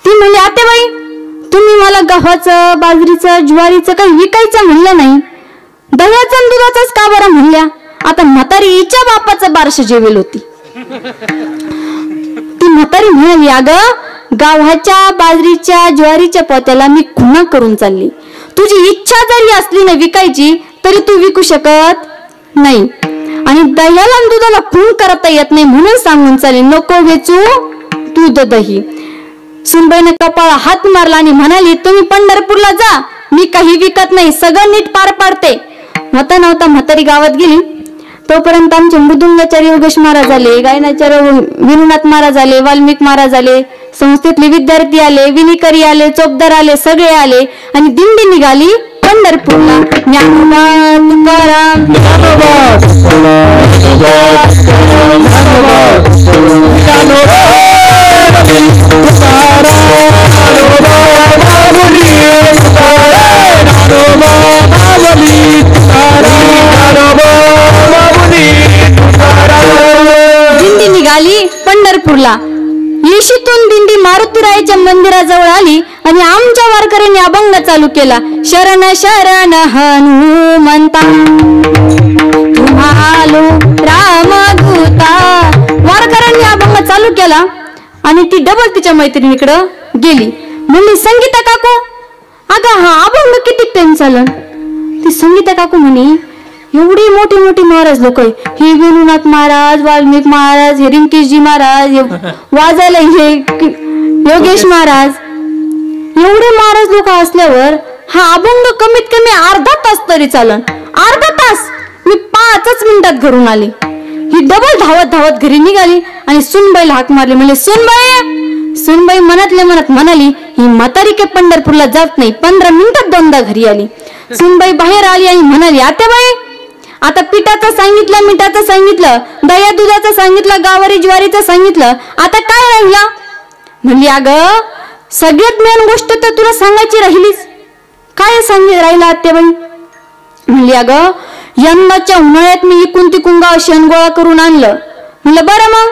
ती म्हणली, आत्याबाई तुम्ही मला गव्हाचं, बाजरीचं, ज्वारीचं काही विकायचं म्हणलं नाही, दह्याचं आणि दुधाचंच का बरं म्हणल्या? आता म्हातारी हिच्या बापाचं बारशे जेवेल होती. ती म्हातारी म्हणाली, अगं गव्हाच्या, बाजरीच्या, ज्वारीच्या पोत्याला मी खुणा करून चालली. तुझी इच्छा जरी असली ना विकायची तरी तू विकू शकत नाही, आणि दह्याला आणि दुधाला खून करता येत नाही म्हणून सांगून चालली, नको वेचू दूध दही. सुनबाईने कपाळा हात मारला आणि म्हणाली, तुम्ही पंढरपूरला जा, मी काही विकत नाही, सगळं नीट पार पाडते. होता नव्हता म्हातारी गावात गेली. तोपर्यंत आमचे मृदुंगाचार्य योगेश महाराज आले, गायनाचार्य विनुनाथ महाराज आले, वाल्मिक महाराज आले, संस्थेतले विद्यार्थी आले, विनिकरी आले, चोपदार आले, सगळे आले आणि दिंडी निघाली पंढरपूरला. ज्ञानोबा तुकाराम दिंडी निघाली पंढरपूरला. येशीतून दिंडी मारुतीरायाच्या मंदिराजवळ आली आणि आमच्या वारकऱ्यांनी अभंग चालू केला. शरण शरण हनुमंता तुम्हालो रामदूता. वारकऱ्यांनी अभंग चालू केला आणि ती डबल तिच्या मैत्रिणीकडं गेली. म्हणली, संगीता काकू अगं हा अभंग किती टाइम चालन? ती संगीता काकू म्हणे, एवढी मोठी मोठी महाराज लोक आहे, हे विनुनाथ महाराज, वाल्मिक महाराज, हे रिंकेशजी महाराज, वाजायला हे योगेश महाराज, एवढे महाराज लोक असल्यावर हा अभंग कमीत कमी अर्धा तास तरी चालन. अर्धा तास? मी 5 मिनिटात घरून आले. ही डबल धावत धावत घरी निघाली आणि सुनबाईला हाक मारली. म्हणजे सुनबाई. सुनबाई मनातल्या मनात म्हणाली, ही म्हातारी के पंढरपूरला जात नाही. 15 मिनिटात 2दा घरी आली. सुनबाई बाहेर आली आणि म्हणाली, आत्याबाई आता पिठाचं सांगितलं, मिठाचं सांगितलं, दह्या दुधाचं सांगितलं, गावारी ज्वारीचं सांगितलं, आता काय राहिला? म्हणली, अगं सगळ्यात मेन गोष्ट तर तुला सांगायची राहिलीच. काय राहिला आत्याबाई? म्हणली, अगं यंदाच्या उन्हाळ्यात मी इकून तिकून गाव शेणगोळा करून आणलं. म्हणलं, बरं मग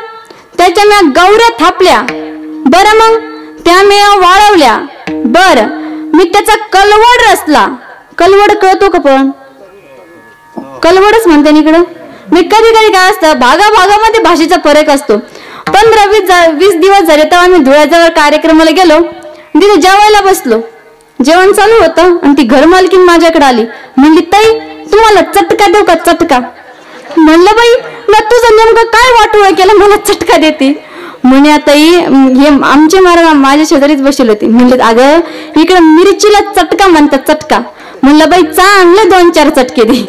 त्याच्या म्या गौऱ्या थापल्या, बरं मग त्या म्या वाळवल्या, बरं मी त्याचा कलवड रचला. कलवड कळतो का? पण कलवडच म्हणते इकडं. मी कधी कधी काय असतं, भागाभागामध्ये भाषेचा फरक असतो. 15-20 दिवस झाले तेव्हा आम्ही धुळ्याजवळ कार्यक्रमाला गेलो, तिथे जेवायला बसलो. जेवण चालू होतं आणि ती घरमालकीन माझ्याकडे आली. म्हणली, ताई तुम्हाला चटका देऊ का? चटका. म्हणलं, बाई ना तुझं नेमकं काय वाटोळ केलं मला चटका देते? म्हणे, ताई हे आमचे महाराज माझ्या शेजारीच बसले होते. म्हणले, अगं इकडे मिरचीला चटका म्हणतात, चटका. म्हणलं, बाई चांगले 2-4 चटके दे.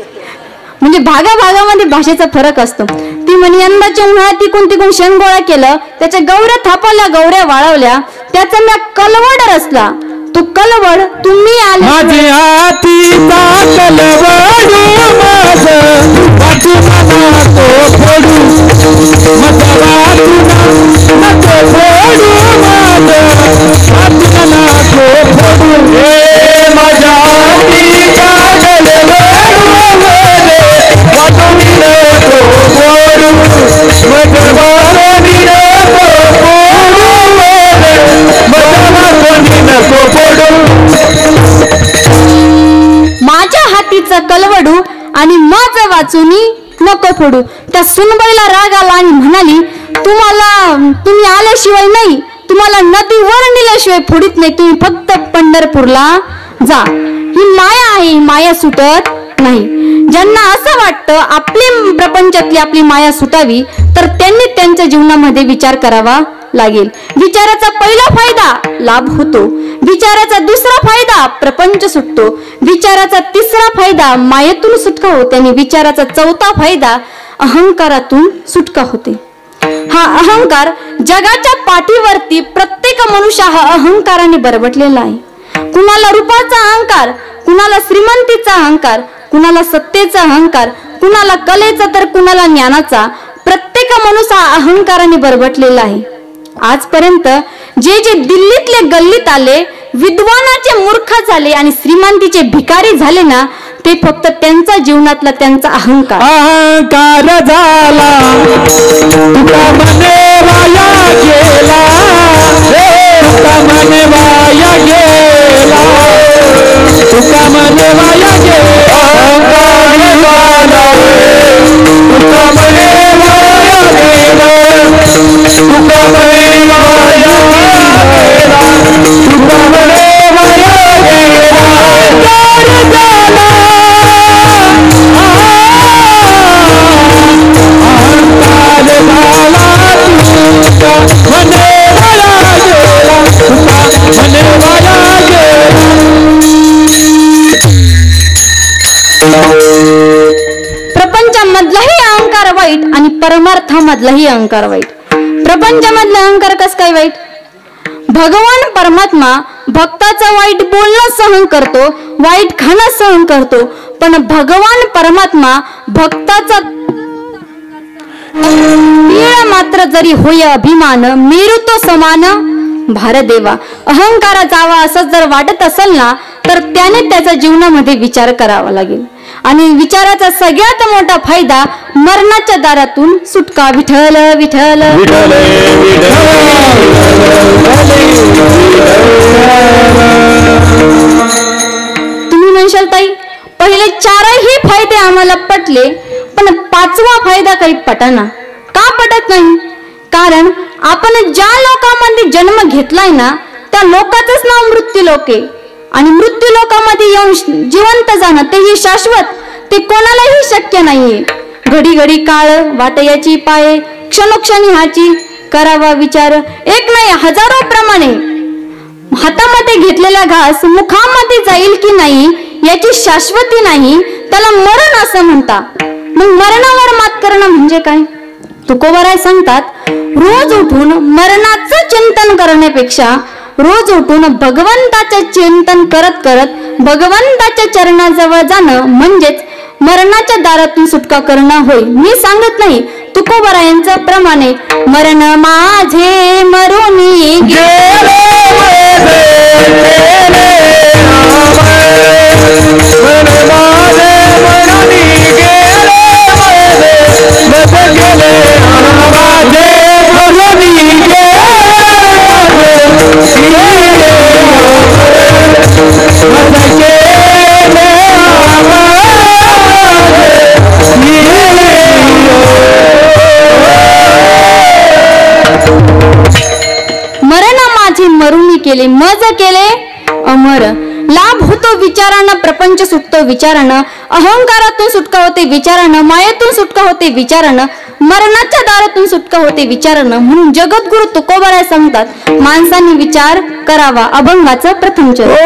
म्हणजे भागाभागामध्ये भाषेचा फरक असतो. ती म्हणे, यंदाच्या उन्हाळ्यात तिकून तिकून शेणगोळा केलं, त्याच्या गौऱ्या थापाल्या, गौऱ्या वाळवल्या, त्याचा मी कलवड रचला. तो कलवड तुम्ही आले माझ्या हातीचा कलवड माझ्या हातीचा कलवडू आणि माझं वाचूनी नको फोडू. त्या सुनबाईला राग आला आणि म्हणाली, तुम्ही आल्याशिवाय नाही, तुम्हाला नदीवर नेल्याशिवाय फोडीत नाही, तुम्ही फक्त पंढरपूरला जा. ही माया आहे, ही माया सुटत नाही. ज्यांना असं वाटतं आपली प्रपंचातली आपली माया सुटावी तर त्यांनी त्यांच्या जीवनामध्ये विचार करावा लागेल. विचाराचा पहिला फायदा लाभ होतो, विचाराचा दुसरा फायदा प्रपंच सुटतो, विचाराचा तिसरा फायदा मायेतून सुटका होते आणि विचाराचा चौथा फायदा अहंकारातून सुटका होते. हा अहंकार जगाच्या पाठीवरती प्रत्येक मनुष्य हा अहंकाराने बरबटलेला आहे. कुणाला रूपाचा अहंकार, कुणाला श्रीमंतीचा अहंकार, कुणाला सत्तेचा अहंकार, कुणाला कलेचा तर कुणाला ज्ञानाचा. प्रत्येक मनुष्य हा अहंकाराने बरबटलेला आहे. आजपर्यंत जे जे दिल्लीतले गल्लीत आले, विद्वानाचे मूर्ख झाले आणि श्रीमंतीचे भिकारी झाले ना, ते फक्त त्यांचा जीवनातला त्यांचा अहंकार झाला. तुका मने वाया गेला, तुका मने वाया गेला, तुका मने वाया गेला, तुका मने वाया गेला, तुका मने वाया गेला, तुका मने वाया गेला. प्रपंचामधलाही अहंकार वाईट आणि परमार्थामधलाही अहंकार वाईट. प्रपंचामधला अहंकार कस काय वाईट? भगवान परमात्मा भक्ताचं वाईट बोलणं सहन करतो, वाईट खाणं सहन करतो, पण भगवान परमात्मा भक्ताचा तीळ मात्र जरी होय अभिमान, मेरू तो समान भारदेवा. अहंकारा जावा असं जर वाटत असेल ना, तर त्याने त्याच्या जीवनामध्ये विचार करावा लागेल. आणि विचाराचा सगळ्यात मोठा फायदा मरणाच्या दारातून सुटका. विठ्ठल विठ्ठल तुम्ही म्हणशाल ताई, पहिले चारही फायदे आम्हाला पटले, पण पाचवा फायदा काही पटाना. का पटत नाही? कारण आपण ज्या लोकांमध्ये जन्म घेतलाय ना, त्या लोकांचंच नाव मृत्यू लोक आहे. आणि मृत्यू लोकांमध्ये येऊन जिवंत जाणं तेही शाश्वत, ते कोणालाही शक्य नाहीये. घडी घडी काळ वाटयाची पाये, क्षणोक्षणी हाची करावा विचार. एक नाही हजारो प्रमाणे हातामध्ये घेतलेला घास मुखामध्ये जाईल की नाही याची शाश्वती नाही, त्याला मरण असं म्हणता. मग मरणावर मात करणं म्हणजे काय? तुकोबाराय सांगतात, रोज उठून मरणाचं चिंतन करण्यापेक्षा रोज उठून भगवंताचे चिंतन करत करत भगवंताच्या चरणाजवळ जाणं म्हणजेच मरणाच्या दारातून सुटका करणं होय. मी सांगत नाही, तुकोबारायांचं प्रमाणे मरण माझे मरुनी गेले, मरुनी केले, मज केले अमर. लाभ होतो विचारानं, प्रपंच सुटतो विचारानं, अहंकारातून सुटका होते विचारानं, मायेतून सुटका होते विचारानं, मरणाच्या दारातून सुटका होते विचारानं. म्हणून जगद्गुरु तुकोबाराय सांगतात, माणसाने विचार करावा. अभंगाचं प्रथम चरण.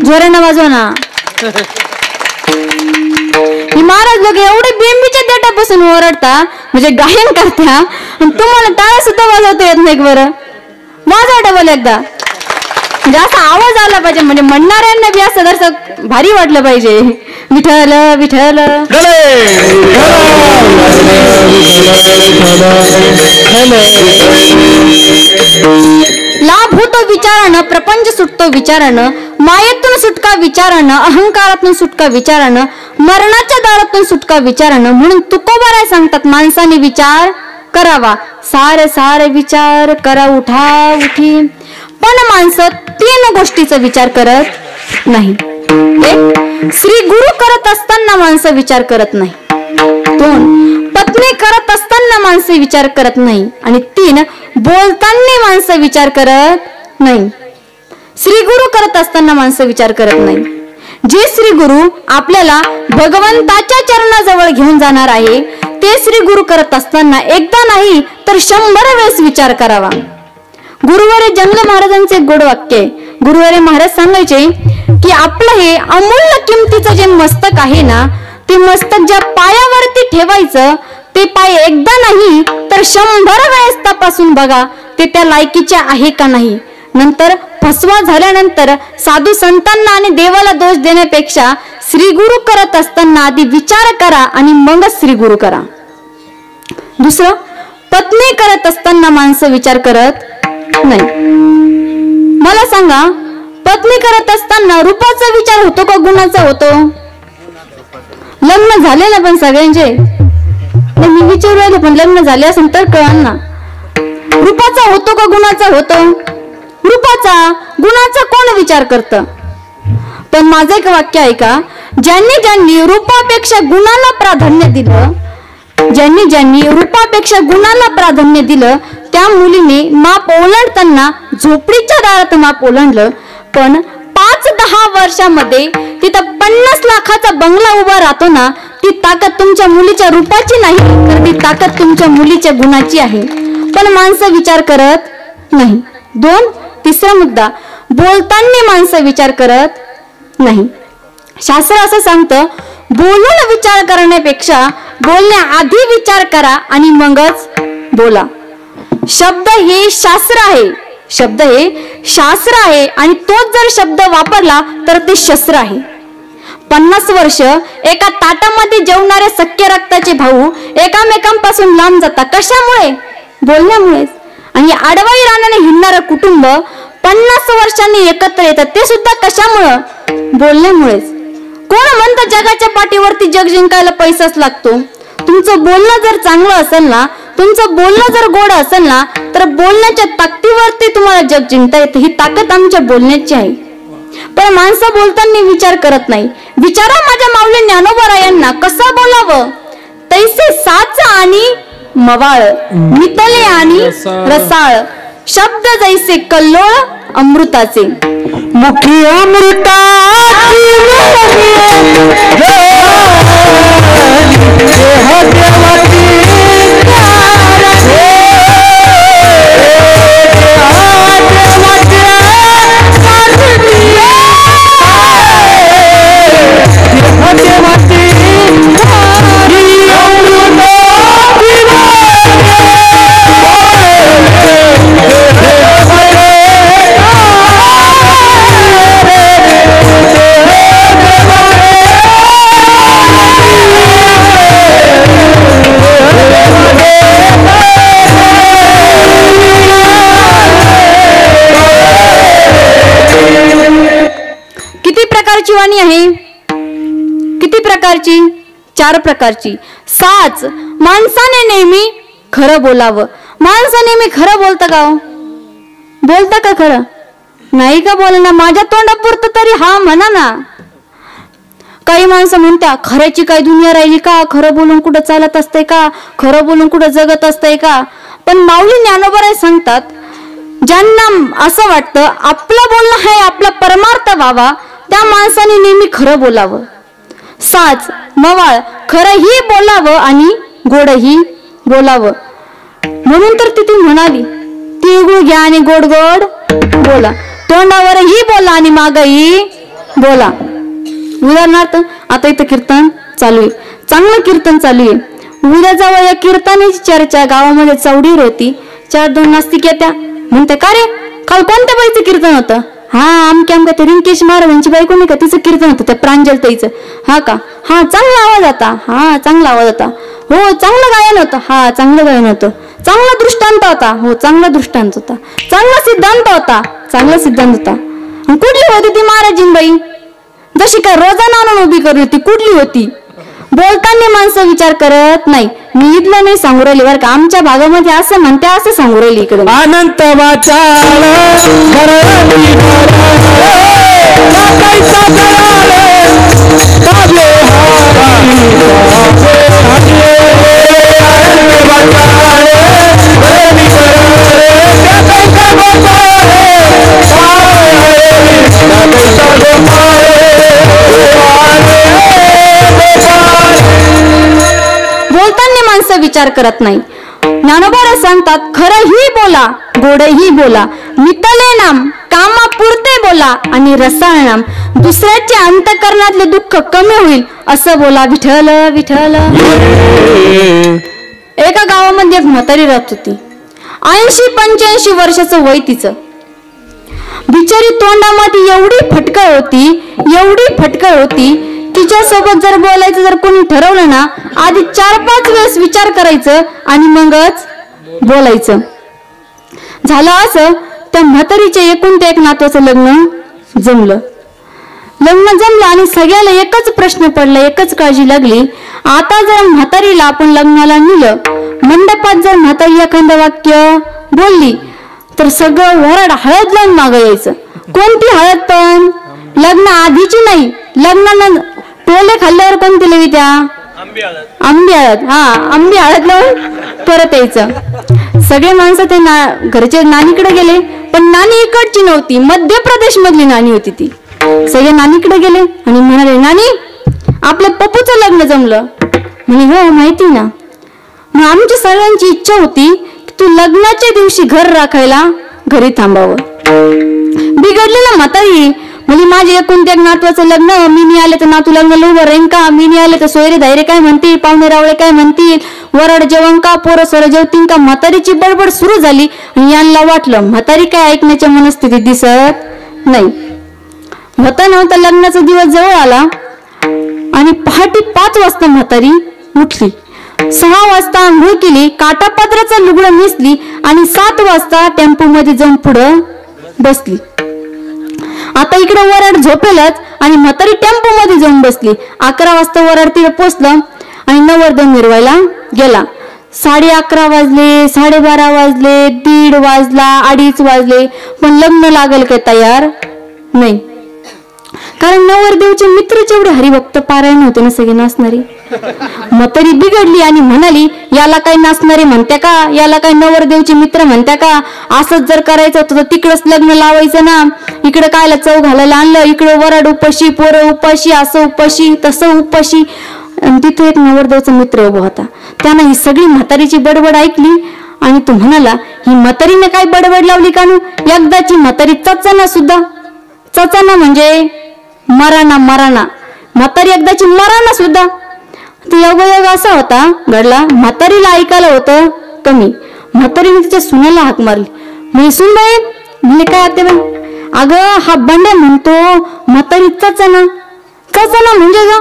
जोरानं वाजवा ना. ही महाराज लोक एवढे बेंबीच्या देठापासून ओरडता म्हणजे गायन करत्या आणि तुम्हाला टाळ्या सुद्धा वाजवता येत नाही. बरं वाजवा डबल एकदा. म्हणजे असा आवाज आला पाहिजे म्हणजे म्हणणाऱ्यांना बी असं जरसं भारी वाटलं पाहिजे. विठ्ठल विठ्ठल. लाभ होतो विचारानं, प्रपंच सुटतो विचारानं, मायेतून सुटका विचारानं, अहंकारातून सुटका विचारानं, मरणाच्या दारातून सुटका विचारानं. म्हणून तुकोबाराय सांगतात माणसाने विचार करावा, सारे सारे विचार करा उठा उठी. पण माणसं 3 गोष्टीचा विचार करत नाही. एक, श्री गुरु करत असताना माणसं विचार करत नाही. 2, पत्नी करत असताना माणसं विचार करत नाही. आणि 3, बोलताना माणसं विचार करत नाही. श्री गुरु करत असताना माणसं विचार करत नाही. जे श्री गुरु आपल्याला भगवंताच्या चरणाजवळ घेऊन जाणार आहे ते श्री गुरु करत असताना एकदा नाही तर 100 वेळेस विचार करावा. गुरुवारे जंगल महाराजांचे एक गोड वाक्य आहे. गुरुवारे महाराज सांगायचे की आपलं हे अमूल्य किमतीचं जे मस्तक आहे ना ते मस्तक ज्या पायावरती ठेवायचं ते पाय एकदा नाही तर 100 वेळेस तपासून बघा ते त्या लायकीचे आहे का नाही. नंतर फसवा झाल्यानंतर साधू संतांना आणि देवाला दोष देण्यापेक्षा श्री गुरु करत असताना आधी विचार करा आणि मगच श्री गुरु करा. दुसरं, पत्नी करत असताना माणसं विचार करत नाही. मला सांगा पत्नी करत असताना रूपाचा विचार होतो का गुणाचा होतो? लग्न झाले ना पण सगळ्यांचे मी विचारू राहिले पण लग्न झाले असेल तर कळणार ना. रूपाचा होतो का गुणाचा होतो? रूपाचा. गुणाचा कोण विचार करत? पण माझं एक वाक्य आहे का, ज्यांनी ज्यांनी रूपापेक्षा गुणाला प्राधान्य दिलं, ज्यांनी ज्यांनी रूपापेक्षा गुणाला प्राधान्य दिलं त्या मुलीने माप ओलांडताना झोपडीच्या दारात माप ओलांडलं. पण 5-10 वर्षामध्ये तिथं 50 लाखाचा बंगला उभा राहतो ना, ती ताकद तुमच्या मुलीच्या रूपाची नाही तर ती ताकद तुमच्या मुलीच्या गुणाची आहे. पण माणसं विचार करत नाही. 2, तिसरा मुद्दा, बोलताना माणसं विचार करत नाही. शास्त्र असं सांगतं बोलून विचार करण्यापेक्षा बोलण्याआधी विचार करा आणि मगच बोला. शब्द हे शास्त्र आहे. शब्द हे शास्त्र आहे आणि तोच जर शब्द वापरला तर ते शस्त्र आहे. 50 वर्ष एका ताटामध्ये जेवणारे सख्य रक्ताचे भाऊ एकामेकांपासून लांब जातात. कशामुळे? बोलण्यामुळेच. आणि आडवाई रानाने हिंडणारं कुटुंब 50 वर्षांनी एकत्र येतात ते सुद्धा कशामुळं? बोलण्यामुळेच. कोण म्हणतं जगाच्या पाठीवरती जग जिंकायला पैसाच लागतो? तुमचं बोलणं जर चांगलं असेल ना, तुमचं बोलणं जर गोड असेल ना तर बोलण्याच्या ताकदीवरती तुम्हाला जग जिंकता येतं. ही ताकद आमच्या बोलण्याची आहे. पण माणसं बोलताना विचार करत नाही. विचारा माझ्या माऊली ज्ञानोबरायांना कसं बोलावं. तैसे साच आणि मवाळ, मितले आणि रसाळ, शब्द जैसे कल्लोळ अमृताचे. मुखी अमृताची वाणी आहे. किती प्रकारची? 4 प्रकारची. साच, माणसाने नेहमी खरं बोलावं. माणसं नेहमी खरं बोलतं का? बोलतं का खरं? नाही का बोलणार. माझ्या तोंडापुरतं तरी हा म्हणा ना. काही माणसं म्हणत्या खऱ्याची काय दुनिया राहिली का? खरं बोलून कुठं चालत असतंय का? खरं बोलून कुठं जगत असतंय का? पण माऊली ज्ञानोबराय सांगतात ज्यांना असं वाटतं आपलं बोलणं हे आपला परमार्थ व्हावा त्या माणसाने नेहमी खरं बोलावं. साच, मवाळ, खरंही बोलावं आणि गोडही बोलावं. म्हणून तर ती म्हणाली तिळगुळ घ्या आणि गोड गोड बोला. तोंडावरही बोला आणि मागही बोला. उदाहरणार्थ आता इथं कीर्तन चालू आहे, चांगलं कीर्तन चालू आहे. उद्या जावं या कीर्तनाची चर्चा गावामध्ये चौडीर होती. 4-2 नास्तिक येत्या म्हणते का रे काल कोणत्या बाईचं कीर्तन होतं? हा आमक्या ते रिंकेश महाराजांची बायको नाही का तिचं कीर्तन होतं त्या प्रांजलताईचं. हा का? हा चांगला आवाज होता. हा चांगला आवाज होता. हो चांगलं गायन होतं. हा चांगलं गायन होतं. चांगला दृष्टांत होता. हो चांगला दृष्टांत होता. चांगला सिद्धांत होता. चांगला सिद्धांत होता. कुठली होती ती महाराजींबाई? जशी काय रोजाना आणून उभी करली होती, कुठली होती? बोलताना माणसं विचार करत नाही. मी इथलं नाही सांगू राहिली बरं का, आमच्या भागामध्ये असं म्हणते असं सांगू राहिली इकडे. अनंत बोलताना माणसं विचार करत नाही. ज्ञानोबा सांगतात खरंही बोला गोडही बोला, मितले नाम कामापुरते बोला आणि रसाळ नाम, दुसऱ्याच्या अंतकरणातले दुःख कमी होईल असं बोला. विठ्ठल विठ्ठल. एका गावामध्ये एक म्हातारी राहत होती. 80-85 वर्षाचं वय तिचं. बिचारी तोंडामध्ये एवढी फटकळ होती तिच्यासोबत जर बोलायचं जर कोणी ठरवलं ना आधी 4-5 वेळेस विचार करायचं आणि मगच बोलायचं. झालं असं त्या म्हातारीच्या एकुलत्या एक नातवाचं लग्न जमलं आणि सगळ्याला एकच प्रश्न पडला, एकच काळजी लागली. आता जर म्हातारीला आपण लग्नाला नेलं, मंडपात जर म्हातारी एखादं वाक्य बोलली तर सगळं वराड हळद लावून मागं यायचं. कोणती हळद? पण लग्न आधीची नाही, लग्नानं टोले खाल्ल्यावर कोणती लवी? त्या आंबी हळद. हा आंबी हळद लावून परत यायचं. सगळे माणसं ते घरचे नानीकडे गेले, पण नानी इकडची नव्हती, मध्य प्रदेश मधली नानी होती ती. सगळे नानीकडे गेले आणि म्हणाले नानी आपल्या पप्पूचं लग्न जमलं. म्हणे हो माहिती ना. मग आमची सगळ्यांची इच्छा होती की तू लग्नाच्या दिवशी घर राखायला घरी थांबावं. बिघडलेला म्हातारी म्हणजे माझे एकुलत्या नातवाचं लग्न, मी नाही आले तर नातू लग्न उभं राहीन का? मी नाही आले तर सोयरे धायरे काय म्हणतील, पाहुणे रावळे काय म्हणतील, वरड जेवण का, पोरं सोरं जेवतील का? म्हातारीची बडबड सुरू झाली आणि यांना वाटलं म्हातारी काय ऐकण्याच्या मनस्थितीत दिसत नाही. होता नव्हता लग्नाचा दिवस जवळ आला आणि पहाटे 5 वाजता म्हातारी उठली. 6 वाजता आंघोळ केली, काटापत्राचं लुगडं नेसली आणि 7 वाजता टेम्पो मध्ये जाऊन पुढं बसली. आता इकडे वराड झोपेलच आणि म्हातारी टेम्पो मध्ये जाऊन बसली. 11 वाजता वराड तिला पोचलं आणि नवरदेव मिरवायला गेला. 11:30 वाजले, 12:30 वाजले, 1:30 वाजला, 2:30 वाजले, पण लग्न लागल काय तयार नाही. कारण नवरदेवचे मित्र जेवढे हरिभक्त पारायण होते ना सगळे नाचणारी. म्हातारी बिघडली आणि म्हणाली याला काय नाचणारे म्हणत्या का, याला काय नवरदेवचे मित्र म्हणत्या का? असंच जर करायचं होतं तर तिकडच लग्न लावायचं ना, इकडे कायला चव घालायला आणलं, इकडे वराड उपाशी, पोरं उपाशी, असं उपाशी तसं उपाशी. आणि तिथे एक नवरदेवचा मित्र उभा होता. त्यानं ही सगळी म्हातारीची बडबड ऐकली आणि तो म्हणाला ही म्हातारीने काय बडबड लावली का नू? एकदाची म्हातारी चचाना सुद्धा, चचाना म्हणजे मराणा, म्हातारी एकदाची मराणा सुद्धा. योगायोग असा होता घडला, म्हातारीला ऐकायला होतं कमी. म्हातारीने तिच्या सुनेला हाक मारली. मी सुन बाई म्हणजे काय आते बाई? अगं हा बंड्या म्हणतो म्हातारी चचाना म्हणजे का?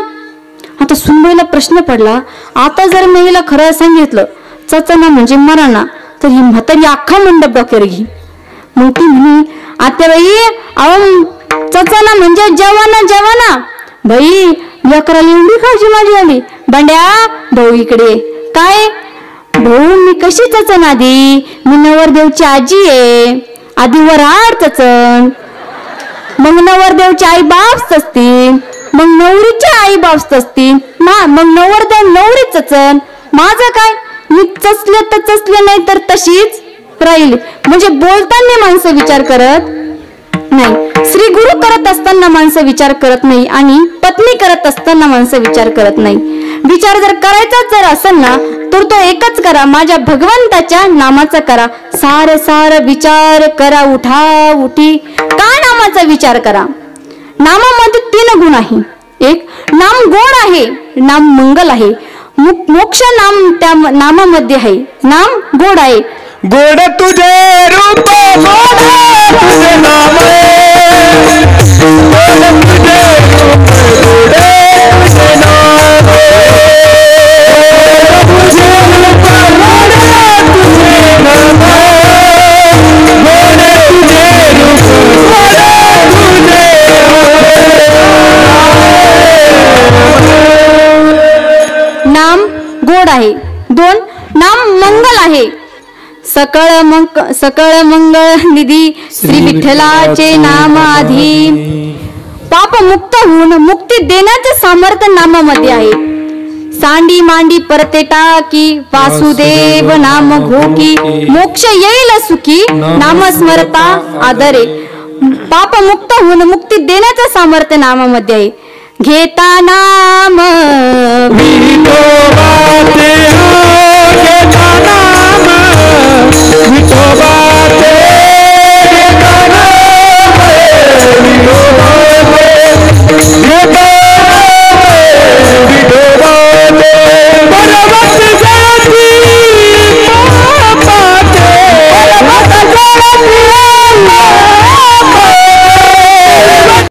आता सुनबाईला प्रश्न पडला, आता जर मी हिला खरं सांगितलं चचाना म्हणजे मराणा तर ही म्हातारी अख्खा मंडप डोक्यावर घे. मग ती म्हणे आत्याबाई अहो चचाना म्हणजे जेवणा बाई, लेकराला एवढी काळजी माझी आली. बंड्या भाऊ इकडे. काय भाऊ मी कशी चचन? आधी मी नवरदेवची आजी आहे, आधी वराड चचन, मग नवरदेवची आई बाप असतील, मग नवरीची आई बाप असतील, मग नवरदेव नवरी चचन. माझं काय, मी चचले तर चचले नाही तर तशीच राहील. म्हणजे बोलताना माणसं विचार करत नाही, श्री गुरु करत असताना माणसं विचार करत नाही आणि पत्नी करत असताना माणसं विचार करत नाही. विचार जर करायचाच जर असेल ना तर तो एकच करा, माझ्या भगवंताच्या नामाचा करा. सार विचार करा, उठा उठी का नामाचा विचार करा. नामामध्ये 3 गुण आहे. एक, नाम गोड आहे, नाम मंगल आहे. मोक्ष नाम त्या नामामध्ये आहे. नाम गोड आहे. गोड तुझे रूप गोड तुझे नाम गोड तुझे रूप गोड तुझे नाम तुझे रूप गोड तुझे नाम गोड तुझे रूप गोड तुझे नाम गोड आहे. 2, नाम मंगल आहे. सकळ मंगळ निधी श्री विठ्ठलाचे नाम आधी. पाप मुक्त होऊन मुक्ती देण्याचे सामर्थ्य नामामध्ये आहे. सांडी मांडी परते टाकी वासुदेव नाम घोकी मोक्ष येईल सुखी नाम स्मरता आदरे. पाप मुक्त होऊन मुक्ती देण्याचे सामर्थ्य नामामध्ये आहे. घेता नाम विठोबा तेरा